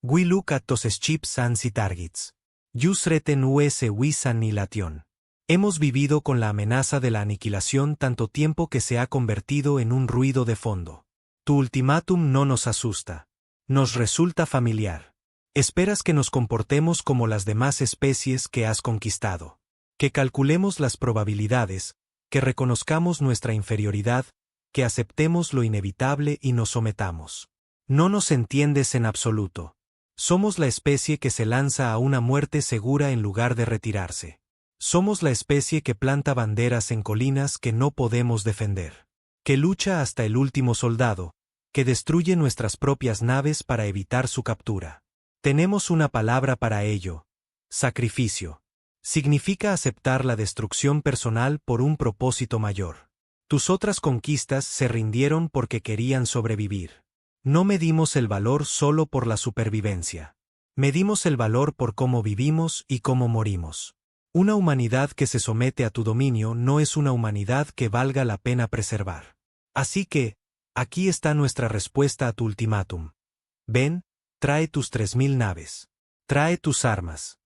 We look at those ships and see targets. You threaten us with annihilation. Hemos vivido con la amenaza de la aniquilación tanto tiempo que se ha convertido en un ruido de fondo. Tu ultimátum no nos asusta. Nos resulta familiar. Esperas que nos comportemos como las demás especies que has conquistado. Que calculemos las probabilidades, que reconozcamos nuestra inferioridad, que aceptemos lo inevitable y nos sometamos. No nos entiendes en absoluto. Somos la especie que se lanza a una muerte segura en lugar de retirarse. Somos la especie que planta banderas en colinas que no podemos defender. Que lucha hasta el último soldado, que destruye nuestras propias naves para evitar su captura. Tenemos una palabra para ello: sacrificio. Significa aceptar la destrucción personal por un propósito mayor. Tus otras conquistas se rindieron porque querían sobrevivir. No medimos el valor solo por la supervivencia. Medimos el valor por cómo vivimos y cómo morimos. Una humanidad que se somete a tu dominio no es una humanidad que valga la pena preservar. Así que, aquí está nuestra respuesta a tu ultimátum. Ven, trae tus 3,000 naves. Trae tus armas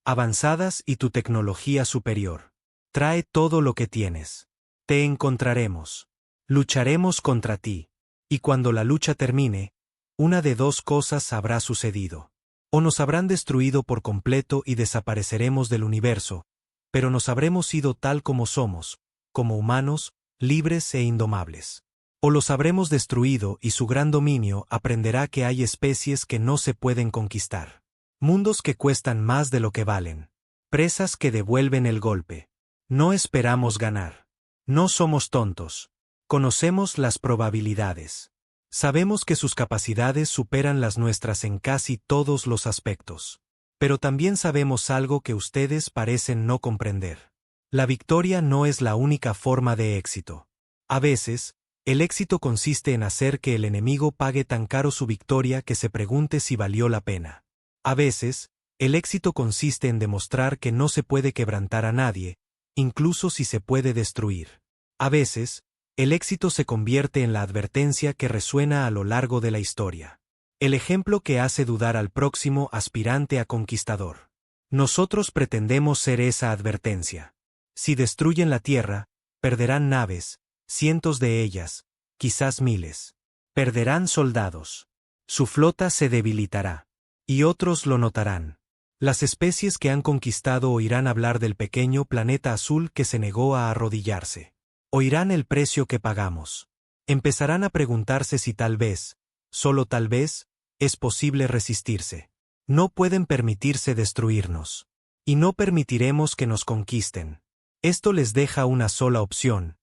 avanzadas y tu tecnología superior. Trae todo lo que tienes. Te encontraremos. Lucharemos contra ti. Y cuando la lucha termine, una de dos cosas habrá sucedido. O nos habrán destruido por completo y desapareceremos del universo, pero nos habremos ido tal como somos, como humanos, libres e indomables. O los habremos destruido y su gran dominio aprenderá que hay especies que no se pueden conquistar. Mundos que cuestan más de lo que valen. Presas que devuelven el golpe. No esperamos ganar. No somos tontos. Conocemos las probabilidades. Sabemos que sus capacidades superan las nuestras en casi todos los aspectos. Pero también sabemos algo que ustedes parecen no comprender. La victoria no es la única forma de éxito. A veces, el éxito consiste en hacer que el enemigo pague tan caro su victoria que se pregunte si valió la pena. A veces, el éxito consiste en demostrar que no se puede quebrantar a nadie, incluso si se puede destruir. A veces, el éxito se convierte en la advertencia que resuena a lo largo de la historia. El ejemplo que hace dudar al próximo aspirante a conquistador. Nosotros pretendemos ser esa advertencia. Si destruyen la tierra, perderán naves, cientos de ellas, quizás miles. Perderán soldados. Su flota se debilitará. Y otros lo notarán. Las especies que han conquistado oirán hablar del pequeño planeta azul que se negó a arrodillarse. Oirán el precio que pagamos. Empezarán a preguntarse si tal vez, solo tal vez, es posible resistirse. No pueden permitirse destruirnos. Y no permitiremos que nos conquisten. Esto les deja una sola opción: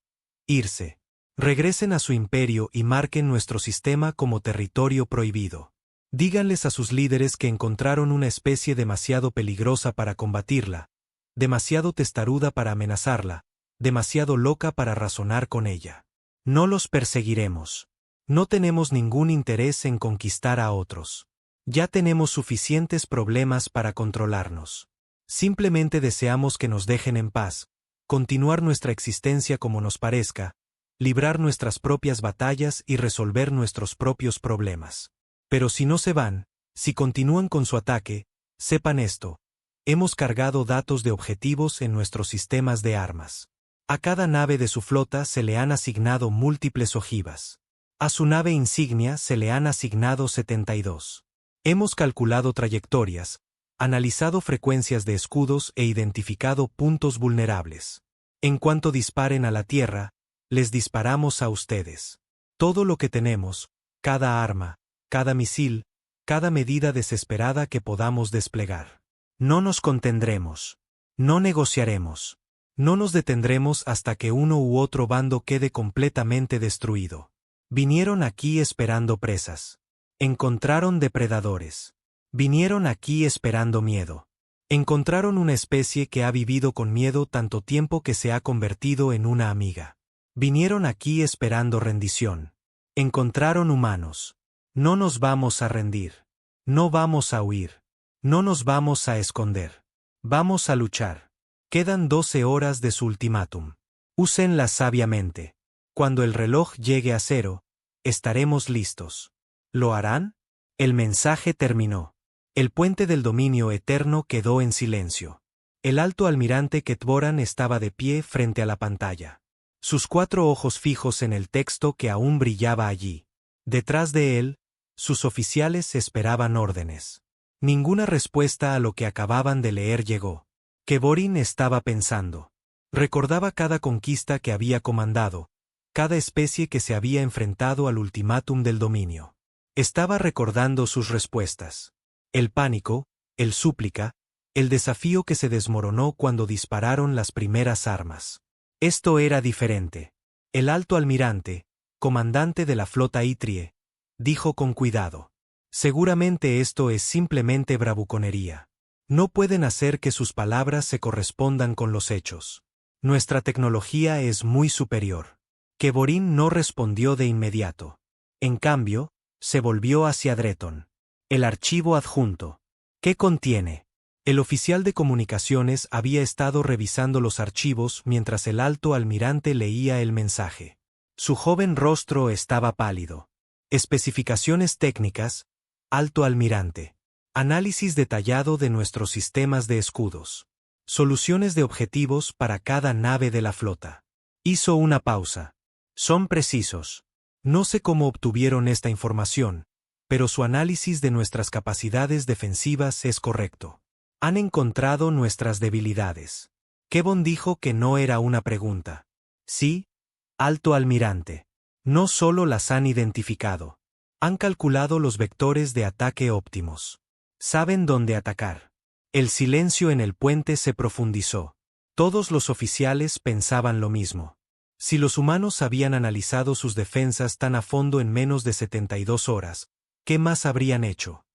irse. Regresen a su imperio y marquen nuestro sistema como territorio prohibido. Díganles a sus líderes que encontraron una especie demasiado peligrosa para combatirla, demasiado testaruda para amenazarla, demasiado loca para razonar con ella. No los perseguiremos. No tenemos ningún interés en conquistar a otros. Ya tenemos suficientes problemas para controlarnos. Simplemente deseamos que nos dejen en paz, continuar nuestra existencia como nos parezca, librar nuestras propias batallas y resolver nuestros propios problemas. Pero si no se van, si continúan con su ataque, sepan esto: hemos cargado datos de objetivos en nuestros sistemas de armas. A cada nave de su flota se le han asignado múltiples ojivas. A su nave insignia se le han asignado 72. Hemos calculado trayectorias, analizado frecuencias de escudos e identificado puntos vulnerables. En cuanto disparen a la Tierra, les disparamos a ustedes. Todo lo que tenemos, cada arma, cada misil, cada medida desesperada que podamos desplegar. No nos contendremos. No negociaremos. No nos detendremos hasta que uno u otro bando quede completamente destruido. Vinieron aquí esperando presas. Encontraron depredadores. Vinieron aquí esperando miedo. Encontraron una especie que ha vivido con miedo tanto tiempo que se ha convertido en una amiga. Vinieron aquí esperando rendición. Encontraron humanos. No nos vamos a rendir. No vamos a huir. No nos vamos a esconder. Vamos a luchar. Quedan 12 horas de su ultimátum. Úsenlas sabiamente. Cuando el reloj llegue a 0, estaremos listos. ¿Lo harán? El mensaje terminó. El puente del dominio eterno quedó en silencio. El alto almirante Ketvoran estaba de pie frente a la pantalla. Sus 4 ojos fijos en el texto que aún brillaba allí. Detrás de él, sus oficiales esperaban órdenes. Ninguna respuesta a lo que acababan de leer llegó. Kevorin estaba pensando. Recordaba cada conquista que había comandado, cada especie que se había enfrentado al ultimátum del dominio. Estaba recordando sus respuestas. El pánico, el súplica, el desafío que se desmoronó cuando dispararon las primeras armas. Esto era diferente. El alto almirante, comandante de la flota Itrie, dijo con cuidado: seguramente esto es simplemente bravuconería. No pueden hacer que sus palabras se correspondan con los hechos. Nuestra tecnología es muy superior. Kevorin no respondió de inmediato. En cambio, se volvió hacia Dreton. El archivo adjunto. ¿Qué contiene? El oficial de comunicaciones había estado revisando los archivos mientras el alto almirante leía el mensaje. Su joven rostro estaba pálido. Especificaciones técnicas, alto almirante. Análisis detallado de nuestros sistemas de escudos. Soluciones de objetivos para cada nave de la flota. Hizo una pausa. Son precisos. No sé cómo obtuvieron esta información, pero su análisis de nuestras capacidades defensivas es correcto. Han encontrado nuestras debilidades. Kevon dijo que no era una pregunta. Sí, alto almirante. No solo las han identificado. Han calculado los vectores de ataque óptimos. Saben dónde atacar. El silencio en el puente se profundizó. Todos los oficiales pensaban lo mismo. Si los humanos habían analizado sus defensas tan a fondo en menos de 72 horas, ¿qué más habrían hecho?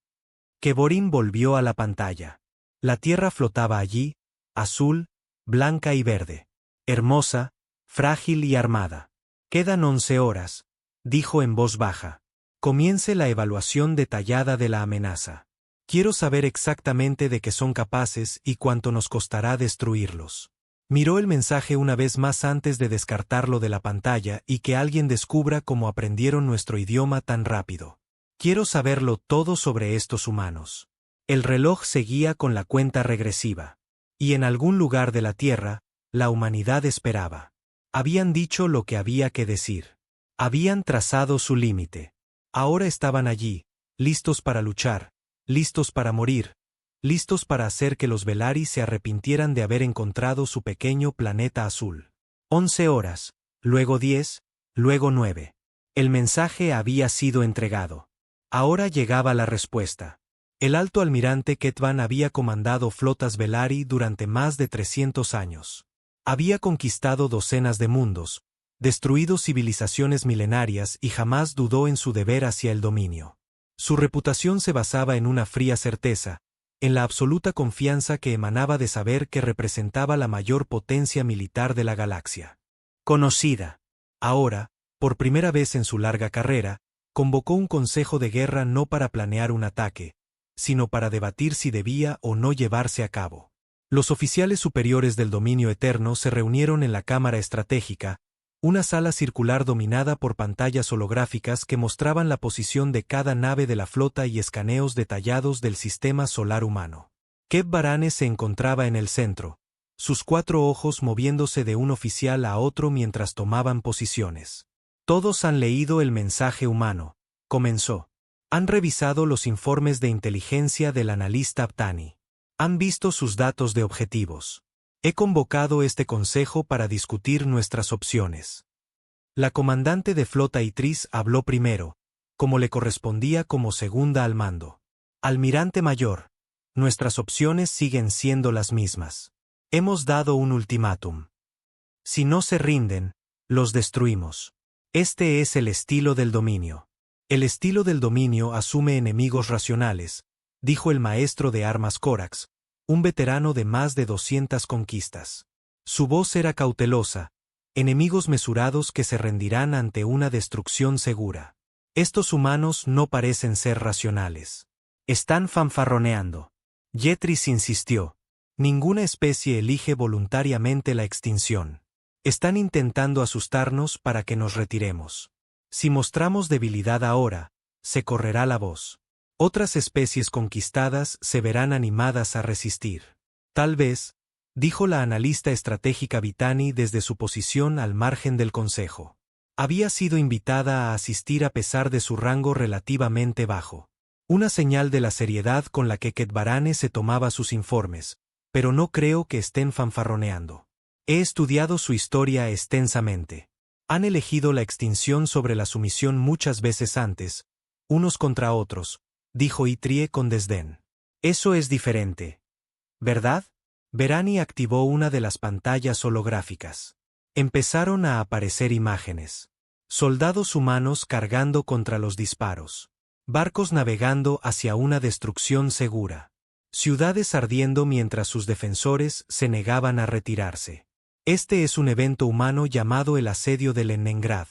Kevorin volvió a la pantalla. La tierra flotaba allí, azul, blanca y verde. Hermosa, frágil y armada. Quedan 11 horas, dijo en voz baja. Comience la evaluación detallada de la amenaza. Quiero saber exactamente de qué son capaces y cuánto nos costará destruirlos. Miró el mensaje una vez más antes de descartarlo de la pantalla y que alguien descubra cómo aprendieron nuestro idioma tan rápido. Quiero saberlo todo sobre estos humanos. El reloj seguía con la cuenta regresiva. Y en algún lugar de la Tierra, la humanidad esperaba. Habían dicho lo que había que decir. Habían trazado su límite. Ahora estaban allí, listos para luchar, listos para morir, listos para hacer que los Velari se arrepintieran de haber encontrado su pequeño planeta azul. 11 horas, luego 10, luego 9. El mensaje había sido entregado. Ahora llegaba la respuesta. El alto almirante Ketvan había comandado flotas Velari durante más de 300 años. Había conquistado docenas de mundos, destruido civilizaciones milenarias y jamás dudó en su deber hacia el dominio. Su reputación se basaba en una fría certeza, en la absoluta confianza que emanaba de saber que representaba la mayor potencia militar de la galaxia. Conocida. Ahora, por primera vez en su larga carrera, convocó un consejo de guerra no para planear un ataque, sino para debatir si debía o no llevarse a cabo. Los oficiales superiores del dominio eterno se reunieron en la cámara estratégica, una sala circular dominada por pantallas holográficas que mostraban la posición de cada nave de la flota y escaneos detallados del sistema solar humano. Keb Barane se encontraba en el centro, sus 4 ojos moviéndose de un oficial a otro mientras tomaban posiciones. Todos han leído el mensaje humano, comenzó. Han revisado los informes de inteligencia del analista Aptani. Han visto sus datos de objetivos. He convocado este consejo para discutir nuestras opciones. La comandante de flota Itris habló primero, como le correspondía como segunda al mando. Almirante mayor, nuestras opciones siguen siendo las mismas. Hemos dado un ultimátum. Si no se rinden, los destruimos. Este es el estilo del dominio. El estilo del dominio asume enemigos racionales, dijo el maestro de armas Corax, un veterano de más de 200 conquistas. Su voz era cautelosa, enemigos mesurados que se rendirán ante una destrucción segura. Estos humanos no parecen ser racionales. Están fanfarroneando. Yetris insistió. Ninguna especie elige voluntariamente la extinción. Están intentando asustarnos para que nos retiremos. Si mostramos debilidad ahora, se correrá la voz. Otras especies conquistadas se verán animadas a resistir. Tal vez, dijo la analista estratégica Vitani desde su posición al margen del consejo. Había sido invitada a asistir a pesar de su rango relativamente bajo. Una señal de la seriedad con la que Ketbarane se tomaba sus informes, pero no creo que estén fanfarroneando. He estudiado su historia extensamente. Han elegido la extinción sobre la sumisión muchas veces antes, unos contra otros, dijo Itrie con desdén. Eso es diferente. ¿Verdad? Verani activó una de las pantallas holográficas. Empezaron a aparecer imágenes. Soldados humanos cargando contra los disparos. Barcos navegando hacia una destrucción segura. Ciudades ardiendo mientras sus defensores se negaban a retirarse. Este es un evento humano llamado el asedio de Leningrad,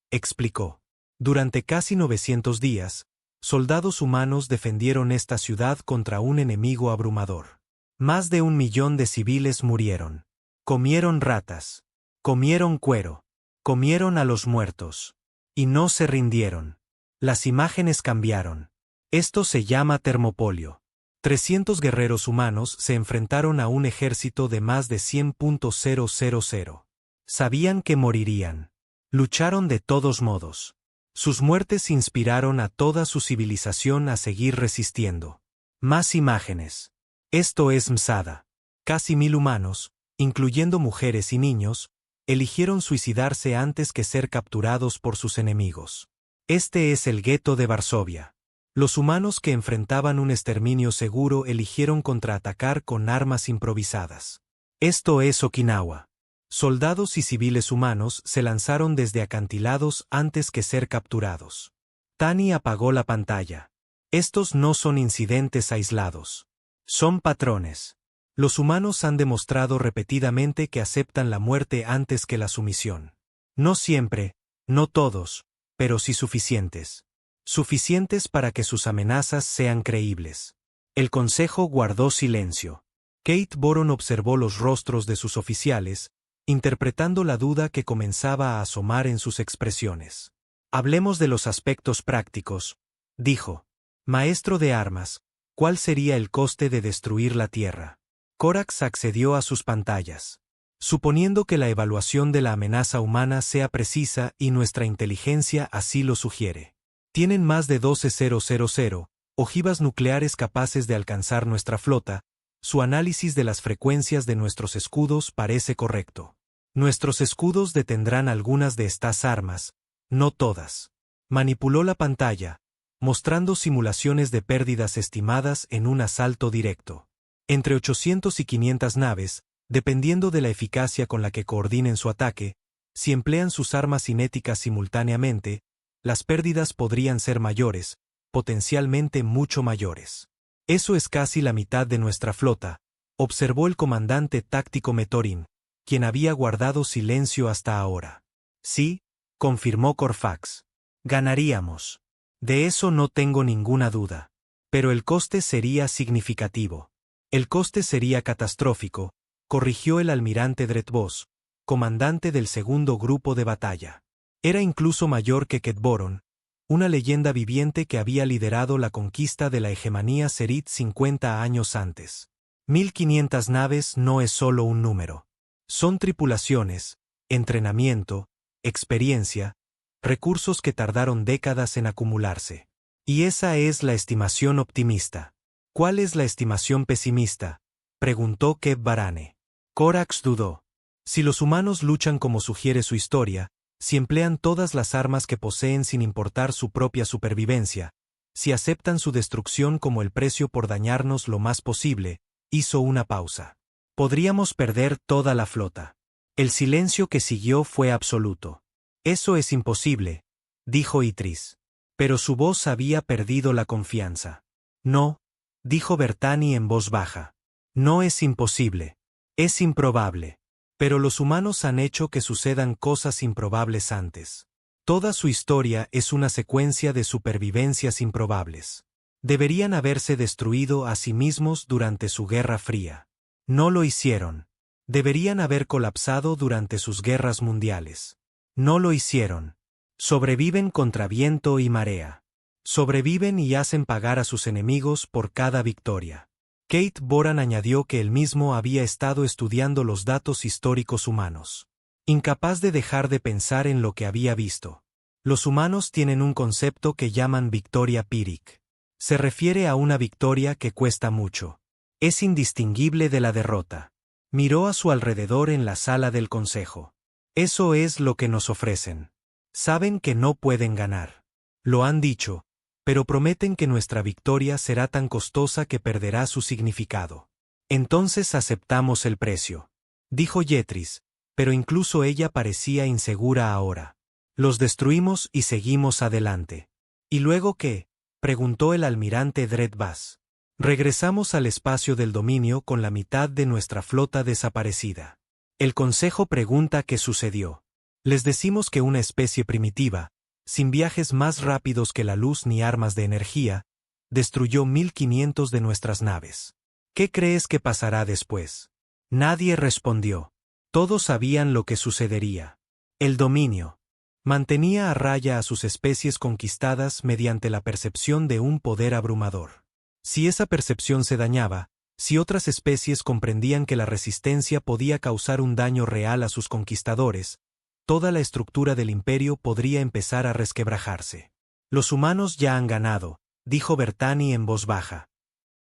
explicó. Durante casi 900 días, soldados humanos defendieron esta ciudad contra un enemigo abrumador. Más de 1 millón de civiles murieron. Comieron ratas. Comieron cuero. Comieron a los muertos. Y no se rindieron. Las imágenes cambiaron. Esto se llama termopolio. 300 guerreros humanos se enfrentaron a un ejército de más de 100.000. Sabían que morirían. Lucharon de todos modos. Sus muertes inspiraron a toda su civilización a seguir resistiendo. Más imágenes. Esto es Msada. Casi 1000 humanos, incluyendo mujeres y niños, eligieron suicidarse antes que ser capturados por sus enemigos. Este es el gueto de Varsovia. Los humanos que enfrentaban un exterminio seguro eligieron contraatacar con armas improvisadas. Esto es Okinawa. Soldados y civiles humanos se lanzaron desde acantilados antes que ser capturados. Tani apagó la pantalla. Estos no son incidentes aislados. Son patrones. Los humanos han demostrado repetidamente que aceptan la muerte antes que la sumisión. No siempre, no todos, pero sí suficientes. Suficientes para que sus amenazas sean creíbles. El consejo guardó silencio. Kate Boron observó los rostros de sus oficiales, interpretando la duda que comenzaba a asomar en sus expresiones. Hablemos de los aspectos prácticos, dijo. Maestro de armas, ¿cuál sería el coste de destruir la Tierra? Corax accedió a sus pantallas. Suponiendo que la evaluación de la amenaza humana sea precisa y nuestra inteligencia así lo sugiere. Tienen más de 12,000 ojivas nucleares capaces de alcanzar nuestra flota. Su análisis de las frecuencias de nuestros escudos parece correcto. Nuestros escudos detendrán algunas de estas armas, no todas. Manipuló la pantalla, mostrando simulaciones de pérdidas estimadas en un asalto directo. Entre 800 y 500 naves, dependiendo de la eficacia con la que coordinen su ataque, si emplean sus armas cinéticas simultáneamente, las pérdidas podrían ser mayores, potencialmente mucho mayores. Eso es casi la mitad de nuestra flota, observó el comandante táctico Metorin, quien había guardado silencio hasta ahora. Sí, confirmó Corfax. Ganaríamos. De eso no tengo ninguna duda. Pero el coste sería significativo. El coste sería catastrófico, corrigió el almirante Dreadvoss, comandante del segundo grupo de batalla. Era incluso mayor que Ketboron, una leyenda viviente que había liderado la conquista de la hegemonía Serit 50 años antes. 1500 naves no es solo un número. Son tripulaciones, entrenamiento, experiencia, recursos que tardaron décadas en acumularse. Y esa es la estimación optimista. ¿Cuál es la estimación pesimista?, preguntó Keb Barane. Corax dudó. Si los humanos luchan como sugiere su historia, si emplean todas las armas que poseen sin importar su propia supervivencia, si aceptan su destrucción como el precio por dañarnos lo más posible, hizo una pausa. Podríamos perder toda la flota. El silencio que siguió fue absoluto. Eso es imposible, dijo Itris. Pero su voz había perdido la confianza. No, dijo Bertani en voz baja. No es imposible. Es improbable. Pero los humanos han hecho que sucedan cosas improbables antes. Toda su historia es una secuencia de supervivencias improbables. Deberían haberse destruido a sí mismos durante su Guerra Fría. No lo hicieron. Deberían haber colapsado durante sus guerras mundiales. No lo hicieron. Sobreviven contra viento y marea. Sobreviven y hacen pagar a sus enemigos por cada victoria. Kate Boran añadió que él mismo había estado estudiando los datos históricos humanos. Incapaz de dejar de pensar en lo que había visto. Los humanos tienen un concepto que llaman victoria pyrrhic. Se refiere a una victoria que cuesta mucho. Es indistinguible de la derrota. Miró a su alrededor en la sala del consejo. Eso es lo que nos ofrecen. Saben que no pueden ganar. Lo han dicho, pero prometen que nuestra victoria será tan costosa que perderá su significado. Entonces aceptamos el precio, dijo Yetris, pero incluso ella parecía insegura ahora. Los destruimos y seguimos adelante. ¿Y luego qué?, preguntó el almirante Dreadvoss. Regresamos al espacio del dominio con la mitad de nuestra flota desaparecida. El consejo pregunta qué sucedió. Les decimos que una especie primitiva, sin viajes más rápidos que la luz ni armas de energía, destruyó 1500 de nuestras naves. ¿Qué crees que pasará después? Nadie respondió. Todos sabían lo que sucedería. El dominio. Mantenía a raya a sus especies conquistadas mediante la percepción de un poder abrumador. Si esa percepción se dañaba, si otras especies comprendían que la resistencia podía causar un daño real a sus conquistadores, toda la estructura del imperio podría empezar a resquebrajarse. Los humanos ya han ganado, dijo Bertani en voz baja.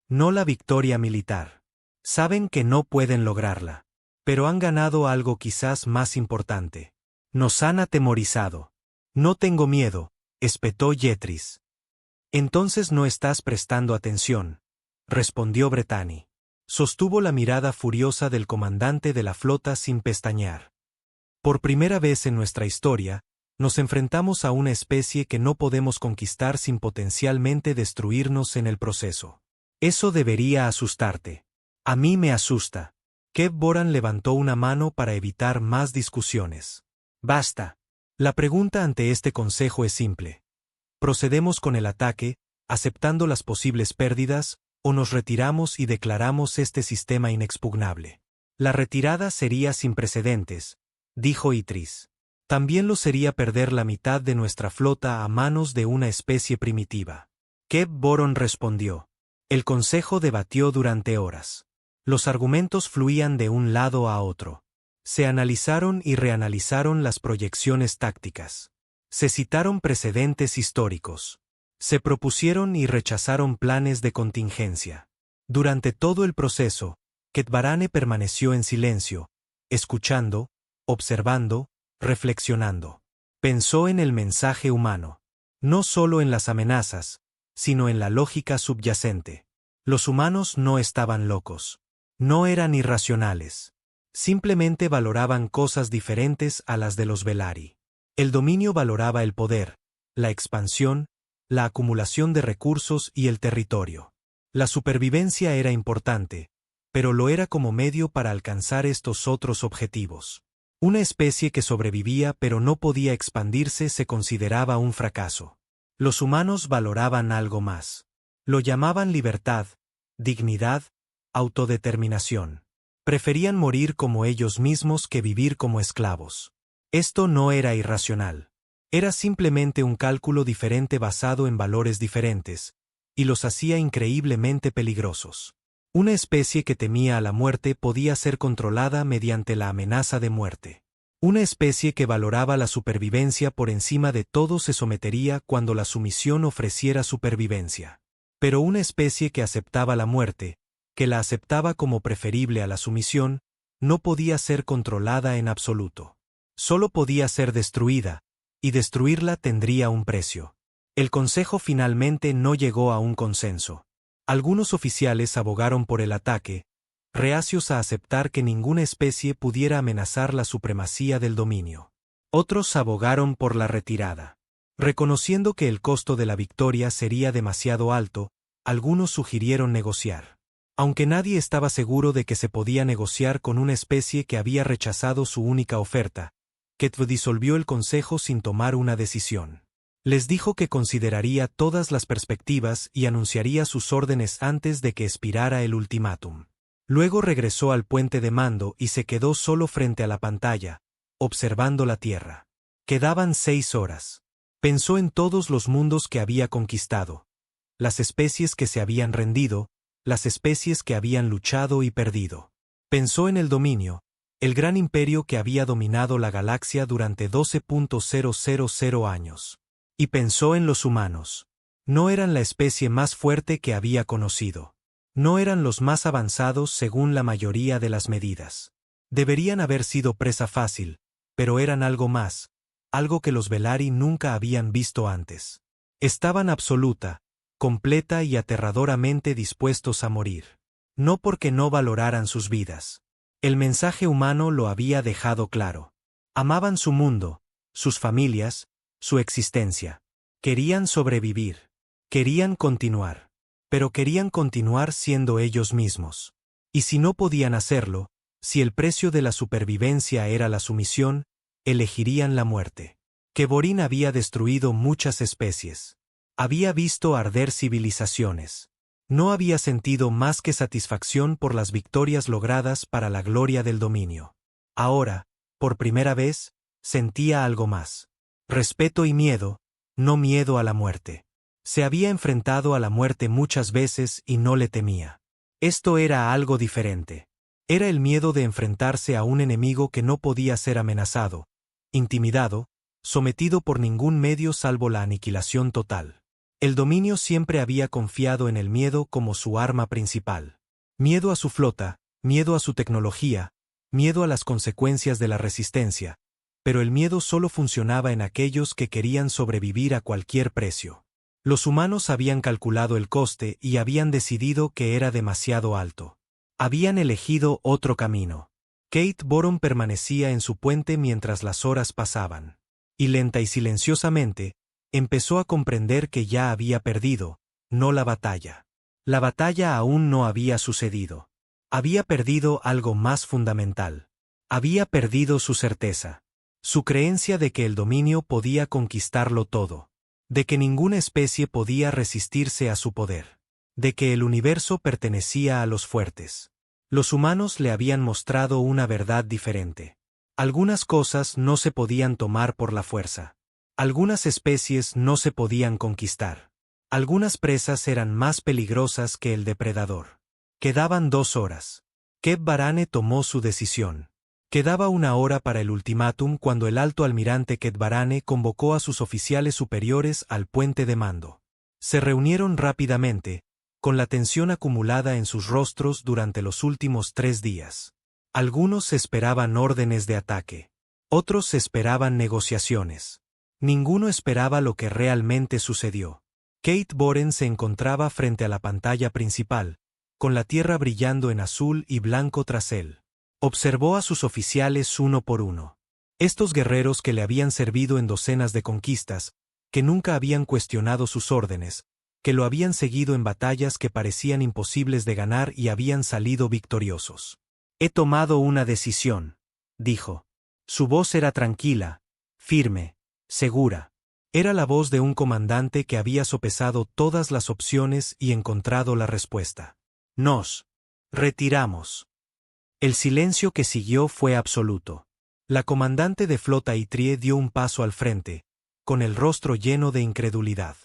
No la victoria militar. Saben que no pueden lograrla. Pero han ganado algo quizás más importante. Nos han atemorizado. No tengo miedo, espetó Yetris. Entonces no estás prestando atención, respondió Bertani. Sostuvo la mirada furiosa del comandante de la flota sin pestañear. Por primera vez en nuestra historia, nos enfrentamos a una especie que no podemos conquistar sin potencialmente destruirnos en el proceso. Eso debería asustarte. A mí me asusta. Kev Boran levantó una mano para evitar más discusiones. Basta. La pregunta ante este consejo es simple. ¿Procedemos con el ataque, aceptando las posibles pérdidas, o nos retiramos y declaramos este sistema inexpugnable? La retirada sería sin precedentes, dijo Ytris. También lo sería perder la mitad de nuestra flota a manos de una especie primitiva. Kev Boron respondió. El consejo debatió durante horas. Los argumentos fluían de un lado a otro. Se analizaron y reanalizaron las proyecciones tácticas. Se citaron precedentes históricos. Se propusieron y rechazaron planes de contingencia. Durante todo el proceso, Ketbarane permaneció en silencio, escuchando, observando, reflexionando. Pensó en el mensaje humano. No solo en las amenazas, sino en la lógica subyacente. Los humanos no estaban locos. No eran irracionales. Simplemente valoraban cosas diferentes a las de los Velari. El dominio valoraba el poder, la expansión, la acumulación de recursos y el territorio. La supervivencia era importante, pero lo era como medio para alcanzar estos otros objetivos. Una especie que sobrevivía pero no podía expandirse se consideraba un fracaso. Los humanos valoraban algo más. Lo llamaban libertad, dignidad, autodeterminación. Preferían morir como ellos mismos que vivir como esclavos. Esto no era irracional. Era simplemente un cálculo diferente basado en valores diferentes, y los hacía increíblemente peligrosos. Una especie que temía a la muerte podía ser controlada mediante la amenaza de muerte. Una especie que valoraba la supervivencia por encima de todo se sometería cuando la sumisión ofreciera supervivencia. Pero una especie que aceptaba la muerte, que la aceptaba como preferible a la sumisión, no podía ser controlada en absoluto. Solo podía ser destruida, y destruirla tendría un precio. El Consejo finalmente no llegó a un consenso. Algunos oficiales abogaron por el ataque, reacios a aceptar que ninguna especie pudiera amenazar la supremacía del dominio. Otros abogaron por la retirada. Reconociendo que el costo de la victoria sería demasiado alto, algunos sugirieron negociar. Aunque nadie estaba seguro de que se podía negociar con una especie que había rechazado su única oferta, Ketv disolvió el consejo sin tomar una decisión. Les dijo que consideraría todas las perspectivas y anunciaría sus órdenes antes de que expirara el ultimátum. Luego regresó al puente de mando y se quedó solo frente a la pantalla, observando la Tierra. Quedaban 6 horas. Pensó en todos los mundos que había conquistado, las especies que se habían rendido, las especies que habían luchado y perdido. Pensó en el dominio, el gran imperio que había dominado la galaxia durante 12.000 años. Y pensó en los humanos. No eran la especie más fuerte que había conocido. No eran los más avanzados según la mayoría de las medidas. Deberían haber sido presa fácil, pero eran algo más, algo que los Velari nunca habían visto antes. Estaban absoluta, completa y aterradoramente dispuestos a morir. No porque no valoraran sus vidas. El mensaje humano lo había dejado claro. Amaban su mundo, sus familias, su existencia. Querían sobrevivir. Querían continuar. Pero querían continuar siendo ellos mismos. Y si no podían hacerlo, si el precio de la supervivencia era la sumisión, elegirían la muerte. Kevorin había destruido muchas especies. Había visto arder civilizaciones. No había sentido más que satisfacción por las victorias logradas para la gloria del dominio. Ahora, por primera vez, sentía algo más. Respeto y miedo, no miedo a la muerte. Se había enfrentado a la muerte muchas veces y no le temía. Esto era algo diferente. Era el miedo de enfrentarse a un enemigo que no podía ser amenazado, intimidado, sometido por ningún medio salvo la aniquilación total. El dominio siempre había confiado en el miedo como su arma principal. Miedo a su flota, miedo a su tecnología, miedo a las consecuencias de la resistencia, pero el miedo solo funcionaba en aquellos que querían sobrevivir a cualquier precio. Los humanos habían calculado el coste y habían decidido que era demasiado alto. Habían elegido otro camino. Kate Boron permanecía en su puente mientras las horas pasaban. Y lenta y silenciosamente, empezó a comprender que ya había perdido, no la batalla. La batalla aún no había sucedido. Había perdido algo más fundamental. Había perdido su certeza. Su creencia de que el dominio podía conquistarlo todo. De que ninguna especie podía resistirse a su poder. De que el universo pertenecía a los fuertes. Los humanos le habían mostrado una verdad diferente. Algunas cosas no se podían tomar por la fuerza. Algunas especies no se podían conquistar. Algunas presas eran más peligrosas que el depredador. Quedaban 2 horas. Kep Barane tomó su decisión. Quedaba 1 hora para el ultimátum cuando el alto almirante Kep Barane convocó a sus oficiales superiores al puente de mando. Se reunieron rápidamente, con la tensión acumulada en sus rostros durante los últimos 3 días. Algunos esperaban órdenes de ataque. Otros esperaban negociaciones. Ninguno esperaba lo que realmente sucedió. Kate Boren se encontraba frente a la pantalla principal, con la tierra brillando en azul y blanco tras él. Observó a sus oficiales uno por uno. Estos guerreros que le habían servido en docenas de conquistas, que nunca habían cuestionado sus órdenes, que lo habían seguido en batallas que parecían imposibles de ganar y habían salido victoriosos. He tomado una decisión, dijo. Su voz era tranquila, firme, segura. Era la voz de un comandante que había sopesado todas las opciones y encontrado la respuesta. Nos retiramos. El silencio que siguió fue absoluto. La comandante de flota Itrie dio un paso al frente, con el rostro lleno de incredulidad.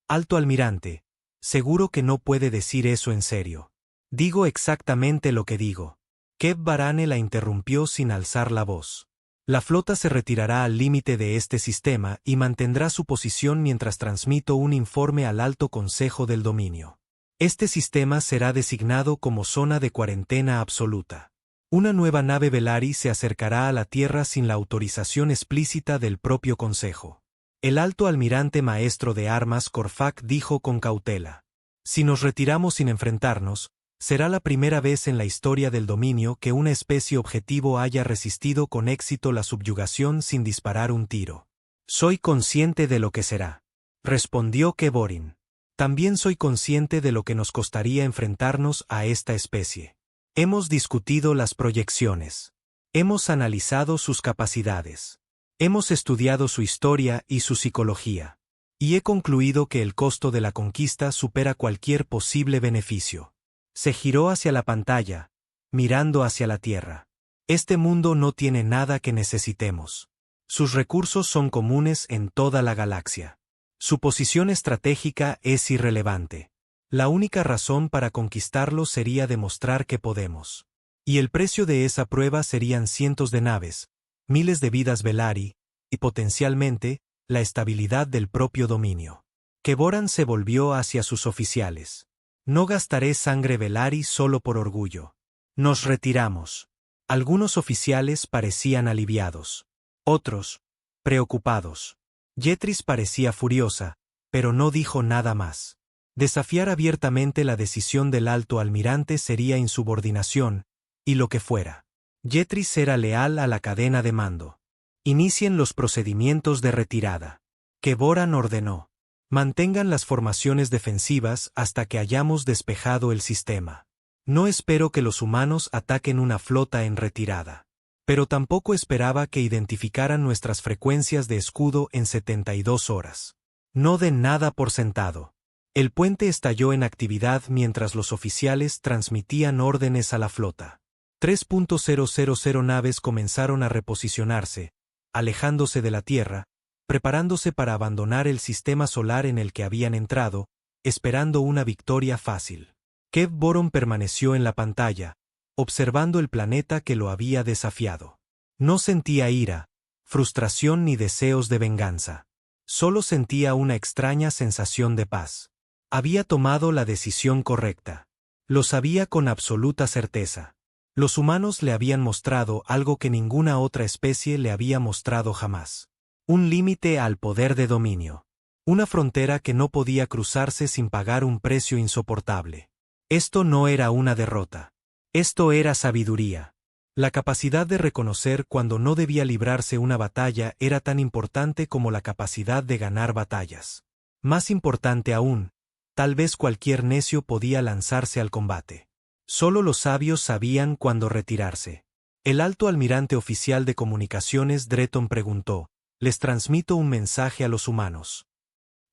Alto almirante, seguro que no puede decir eso en serio. Digo exactamente lo que digo. Kep Barane la interrumpió sin alzar la voz. La flota se retirará al límite de este sistema y mantendrá su posición mientras transmito un informe al Alto Consejo del Dominio. Este sistema será designado como zona de cuarentena absoluta. Una nueva nave Velari se acercará a la Tierra sin la autorización explícita del propio Consejo. El alto almirante maestro de armas Korfak dijo con cautela. Si nos retiramos sin enfrentarnos, será la primera vez en la historia del dominio que una especie objetivo haya resistido con éxito la subyugación sin disparar un tiro. Soy consciente de lo que será, respondió Keborin. También soy consciente de lo que nos costaría enfrentarnos a esta especie. Hemos discutido las proyecciones. Hemos analizado sus capacidades. Hemos estudiado su historia y su psicología. Y he concluido que el costo de la conquista supera cualquier posible beneficio. Se giró hacia la pantalla, mirando hacia la Tierra. Este mundo no tiene nada que necesitemos. Sus recursos son comunes en toda la galaxia. Su posición estratégica es irrelevante. La única razón para conquistarlo sería demostrar que podemos. Y el precio de esa prueba serían cientos de naves, miles de vidas Velari, y potencialmente, la estabilidad del propio dominio. Keboran se volvió hacia sus oficiales. No gastaré sangre Velari solo por orgullo. Nos retiramos. Algunos oficiales parecían aliviados. Otros, preocupados. Yetris parecía furiosa, pero no dijo nada más. Desafiar abiertamente la decisión del alto almirante sería insubordinación, y lo que fuera. Yetris era leal a la cadena de mando. Inicien los procedimientos de retirada. Keboran ordenó. Mantengan las formaciones defensivas hasta que hayamos despejado el sistema. No espero que los humanos ataquen una flota en retirada. Pero tampoco esperaba que identificaran nuestras frecuencias de escudo en 72 horas. No den nada por sentado. El puente estalló en actividad mientras los oficiales transmitían órdenes a la flota. 3.000 naves comenzaron a reposicionarse, alejándose de la Tierra, preparándose para abandonar el sistema solar en el que habían entrado, esperando una victoria fácil. Kep Boron permaneció en la pantalla, observando el planeta que lo había desafiado. No sentía ira, frustración ni deseos de venganza. Solo sentía una extraña sensación de paz. Había tomado la decisión correcta. Lo sabía con absoluta certeza. Los humanos le habían mostrado algo que ninguna otra especie le había mostrado jamás. Un límite al poder de dominio. Una frontera que no podía cruzarse sin pagar un precio insoportable. Esto no era una derrota. Esto era sabiduría. La capacidad de reconocer cuando no debía librarse una batalla era tan importante como la capacidad de ganar batallas. Más importante aún, tal vez cualquier necio podía lanzarse al combate. Solo los sabios sabían cuándo retirarse. El alto almirante oficial de comunicaciones Dreton preguntó: «Les transmito un mensaje a los humanos».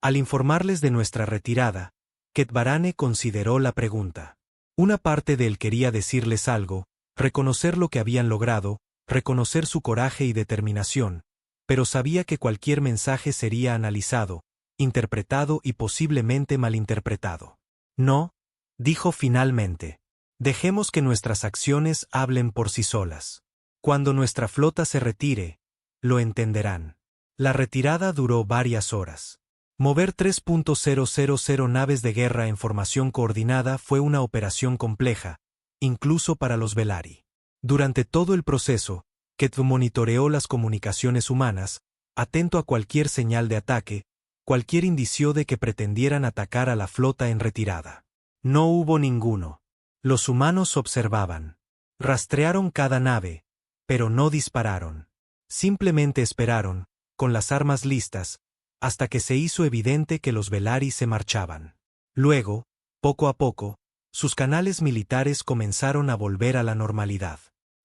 Al informarles de nuestra retirada, Keth Barane consideró la pregunta. Una parte de él quería decirles algo, reconocer lo que habían logrado, reconocer su coraje y determinación, pero sabía que cualquier mensaje sería analizado, interpretado y posiblemente malinterpretado. «No», dijo finalmente. «Dejemos que nuestras acciones hablen por sí solas. Cuando nuestra flota se retire, lo entenderán». La retirada duró varias horas. Mover 3.000 naves de guerra en formación coordinada fue una operación compleja, incluso para los Velari. Durante todo el proceso, Keth monitoreó las comunicaciones humanas, atento a cualquier señal de ataque, cualquier indicio de que pretendieran atacar a la flota en retirada. No hubo ninguno. Los humanos observaban. Rastrearon cada nave, pero no dispararon. Simplemente esperaron, con las armas listas, hasta que se hizo evidente que los Velari se marchaban. Luego, poco a poco, sus canales militares comenzaron a volver a la normalidad.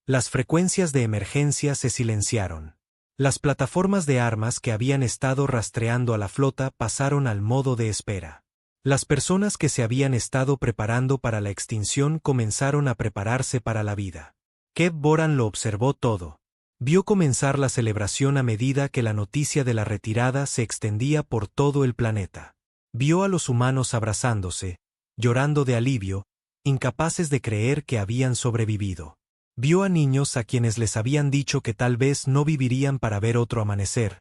Las frecuencias de emergencia se silenciaron. Las plataformas de armas que habían estado rastreando a la flota pasaron al modo de espera. Las personas que se habían estado preparando para la extinción comenzaron a prepararse para la vida. Keth Boran lo observó todo. Vio comenzar la celebración a medida que la noticia de la retirada se extendía por todo el planeta. Vio a los humanos abrazándose, llorando de alivio, incapaces de creer que habían sobrevivido. Vio a niños a quienes les habían dicho que tal vez no vivirían para ver otro amanecer,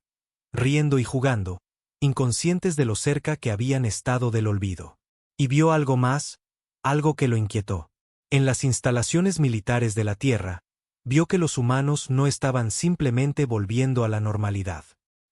riendo y jugando, inconscientes de lo cerca que habían estado del olvido. Y vio algo más, algo que lo inquietó. En las instalaciones militares de la Tierra, vio que los humanos no estaban simplemente volviendo a la normalidad.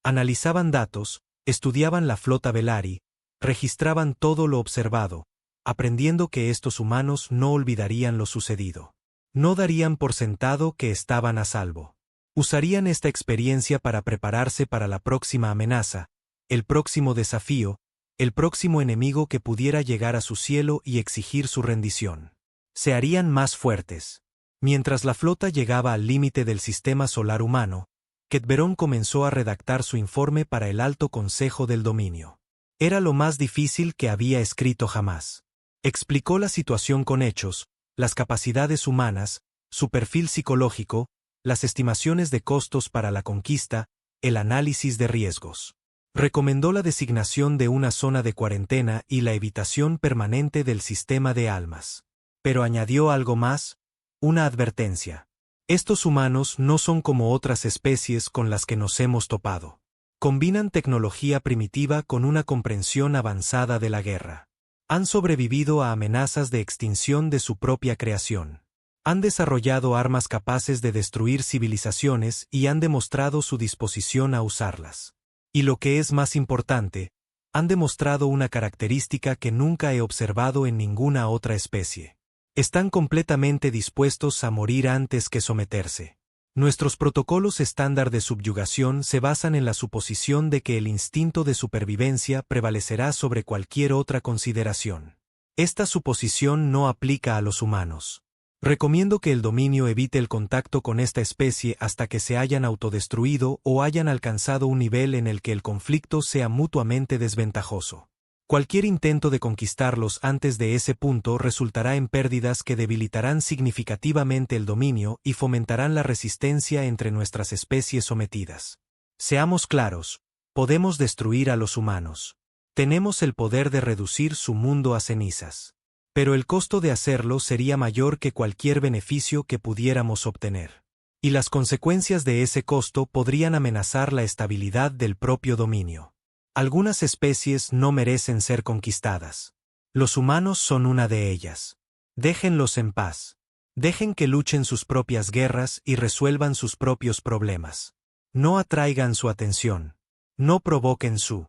Analizaban datos, estudiaban la flota Velari, registraban todo lo observado, aprendiendo que estos humanos no olvidarían lo sucedido. No darían por sentado que estaban a salvo. Usarían esta experiencia para prepararse para la próxima amenaza, el próximo desafío, el próximo enemigo que pudiera llegar a su cielo y exigir su rendición. Se harían más fuertes. Mientras la flota llegaba al límite del sistema solar humano, Keth Barane comenzó a redactar su informe para el Alto Consejo del Dominio. Era lo más difícil que había escrito jamás. Explicó la situación con hechos, las capacidades humanas, su perfil psicológico, las estimaciones de costos para la conquista, el análisis de riesgos. Recomendó la designación de una zona de cuarentena y la evitación permanente del sistema de almas. Pero añadió algo más, una advertencia. Estos humanos no son como otras especies con las que nos hemos topado. Combinan tecnología primitiva con una comprensión avanzada de la guerra. Han sobrevivido a amenazas de extinción de su propia creación. Han desarrollado armas capaces de destruir civilizaciones y han demostrado su disposición a usarlas. Y lo que es más importante, han demostrado una característica que nunca he observado en ninguna otra especie. Están completamente dispuestos a morir antes que someterse. Nuestros protocolos estándar de subyugación se basan en la suposición de que el instinto de supervivencia prevalecerá sobre cualquier otra consideración. Esta suposición no aplica a los humanos. Recomiendo que el dominio evite el contacto con esta especie hasta que se hayan autodestruido o hayan alcanzado un nivel en el que el conflicto sea mutuamente desventajoso. Cualquier intento de conquistarlos antes de ese punto resultará en pérdidas que debilitarán significativamente el dominio y fomentarán la resistencia entre nuestras especies sometidas. Seamos claros, podemos destruir a los humanos. Tenemos el poder de reducir su mundo a cenizas. Pero el costo de hacerlo sería mayor que cualquier beneficio que pudiéramos obtener. Y las consecuencias de ese costo podrían amenazar la estabilidad del propio dominio. Algunas especies no merecen ser conquistadas. Los humanos son una de ellas. Déjenlos en paz. Dejen que luchen sus propias guerras y resuelvan sus propios problemas. No atraigan su atención. No provoquen su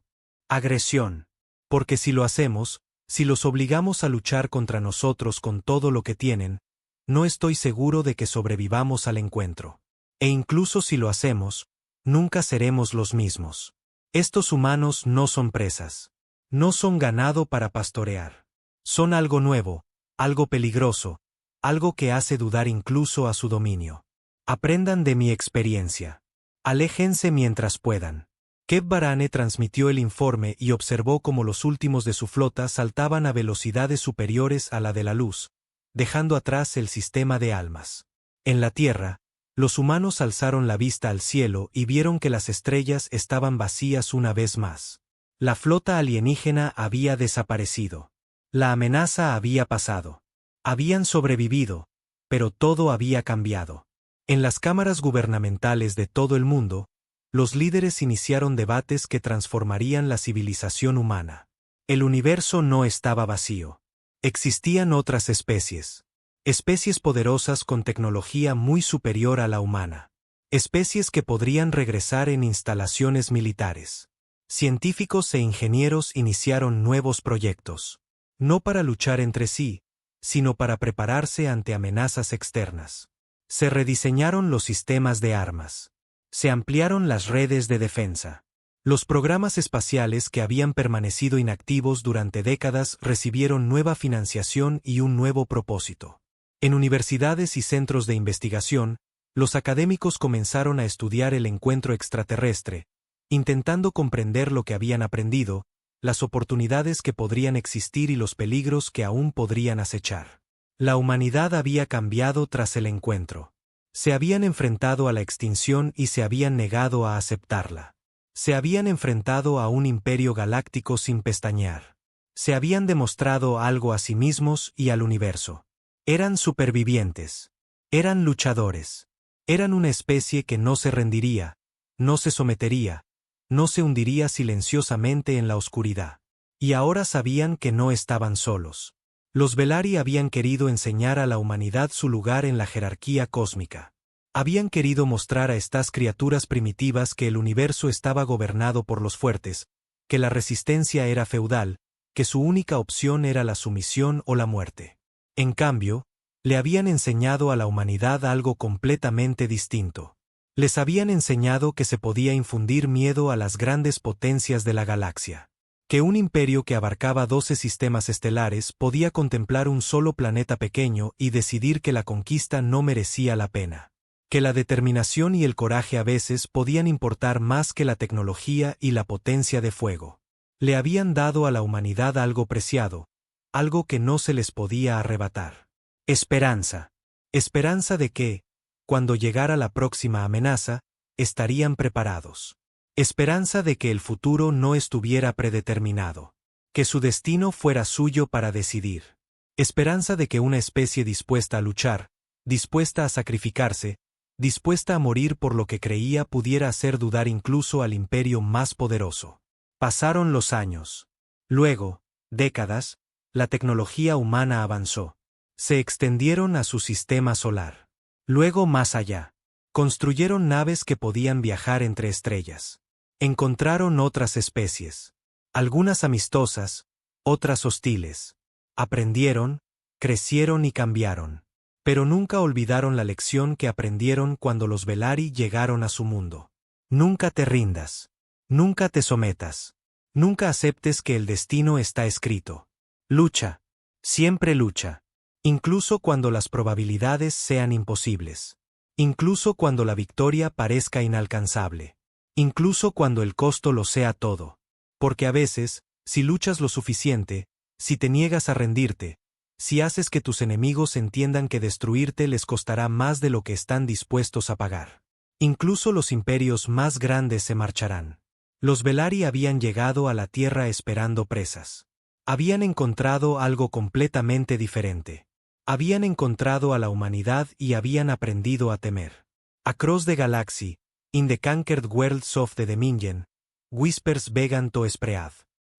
agresión. Porque si lo hacemos, si los obligamos a luchar contra nosotros con todo lo que tienen, no estoy seguro de que sobrevivamos al encuentro. E incluso si lo hacemos, nunca seremos los mismos. Estos humanos no son presas. No son ganado para pastorear. Son algo nuevo, algo peligroso, algo que hace dudar incluso a su dominio. Aprendan de mi experiencia. Aléjense mientras puedan. Keb Barane transmitió el informe y observó cómo los últimos de su flota saltaban a velocidades superiores a la de la luz, dejando atrás el sistema de almas. En la Tierra, los humanos alzaron la vista al cielo y vieron que las estrellas estaban vacías una vez más. La flota alienígena había desaparecido. La amenaza había pasado. Habían sobrevivido, pero todo había cambiado. En las cámaras gubernamentales de todo el mundo, los líderes iniciaron debates que transformarían la civilización humana. El universo no estaba vacío. Existían otras especies. Especies poderosas con tecnología muy superior a la humana. Especies que podrían regresar en instalaciones militares. Científicos e ingenieros iniciaron nuevos proyectos. No para luchar entre sí, sino para prepararse ante amenazas externas. Se rediseñaron los sistemas de armas. Se ampliaron las redes de defensa. Los programas espaciales que habían permanecido inactivos durante décadas recibieron nueva financiación y un nuevo propósito. En universidades y centros de investigación, los académicos comenzaron a estudiar el encuentro extraterrestre, intentando comprender lo que habían aprendido, las oportunidades que podrían existir y los peligros que aún podrían acechar. La humanidad había cambiado tras el encuentro. Se habían enfrentado a la extinción y se habían negado a aceptarla. Se habían enfrentado a un imperio galáctico sin pestañear. Se habían demostrado algo a sí mismos y al universo. Eran supervivientes. Eran luchadores. Eran una especie que no se rendiría, no se sometería, no se hundiría silenciosamente en la oscuridad. Y ahora sabían que no estaban solos. Los Velari habían querido enseñar a la humanidad su lugar en la jerarquía cósmica. Habían querido mostrar a estas criaturas primitivas que el universo estaba gobernado por los fuertes, que la resistencia era feudal, que su única opción era la sumisión o la muerte. En cambio, le habían enseñado a la humanidad algo completamente distinto. Les habían enseñado que se podía infundir miedo a las grandes potencias de la galaxia. Que un imperio que abarcaba 12 sistemas estelares podía contemplar un solo planeta pequeño y decidir que la conquista no merecía la pena. Que la determinación y el coraje a veces podían importar más que la tecnología y la potencia de fuego. Le habían dado a la humanidad algo preciado, algo que no se les podía arrebatar. Esperanza. Esperanza de que, cuando llegara la próxima amenaza, estarían preparados. Esperanza de que el futuro no estuviera predeterminado. Que su destino fuera suyo para decidir. Esperanza de que una especie dispuesta a luchar, dispuesta a sacrificarse, dispuesta a morir por lo que creía pudiera hacer dudar incluso al imperio más poderoso. Pasaron los años. Luego, décadas, la tecnología humana avanzó. Se extendieron a su sistema solar. Luego más allá. Construyeron naves que podían viajar entre estrellas. Encontraron otras especies. Algunas amistosas, otras hostiles. Aprendieron, crecieron y cambiaron. Pero nunca olvidaron la lección que aprendieron cuando los Velari llegaron a su mundo. Nunca te rindas. Nunca te sometas. Nunca aceptes que el destino está escrito. Lucha. Siempre lucha. Incluso cuando las probabilidades sean imposibles. Incluso cuando la victoria parezca inalcanzable. Incluso cuando el costo lo sea todo. Porque a veces, si luchas lo suficiente, si te niegas a rendirte, si haces que tus enemigos entiendan que destruirte les costará más de lo que están dispuestos a pagar. Incluso los imperios más grandes se marcharán. Los Velari habían llegado a la Tierra esperando presas. Habían encontrado algo completamente diferente. Habían encontrado a la humanidad y habían aprendido a temer. Across the galaxy, in the conquered worlds of the Dominion, whispers began to spread.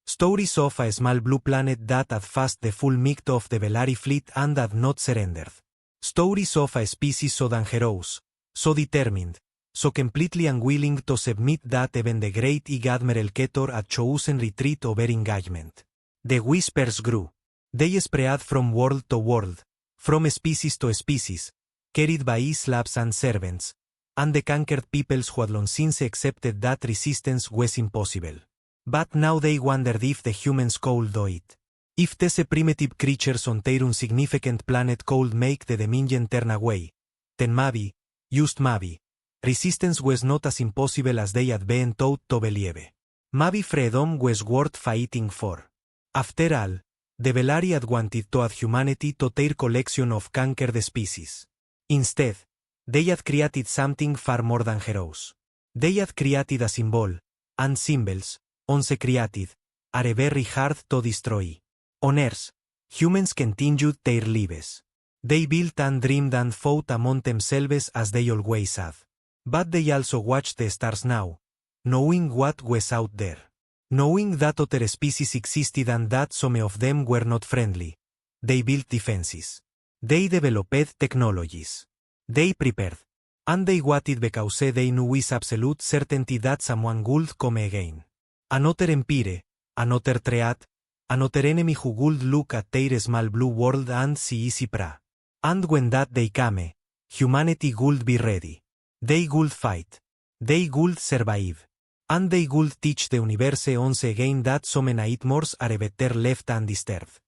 Stories of a small blue planet that had faced the full might of the Velari fleet and had not surrendered. Stories of a species so dangerous, so determined, so completely unwilling to submit that even the great Admiral Ketor had chosen retreat over engagement. The whispers grew. They spread from world to world, from species to species, carried by slaves and servants, and the conquered peoples who had long since accepted that resistance was impossible. But now they wondered if the humans could do it. If these primitive creatures on their insignificant planet could make the Dominion turn away, then maybe, just maybe, resistance was not as impossible as they had been taught to believe. Maybe freedom was worth fighting for. After all, the Velari had wanted to add humanity to their collection of conquered species. Instead, they had created something far more dangerous. They had created a symbol, and symbols, once created, are very hard to destroy. On Earth, humans continued their lives. They built and dreamed and fought among themselves as they always had. But they also watched the stars now, knowing what was out there. Knowing that other species existed and that some of them were not friendly. They built defenses. They developed technologies. They prepared. And they waited because they knew with absolute certainty that someone would come again. Another empire, another threat, another enemy who would look at their small blue world and see easy prey. And when that day came, humanity would be ready. They would fight. They would survive. And they would teach the universe once again that some nightmares are better left undisturbed.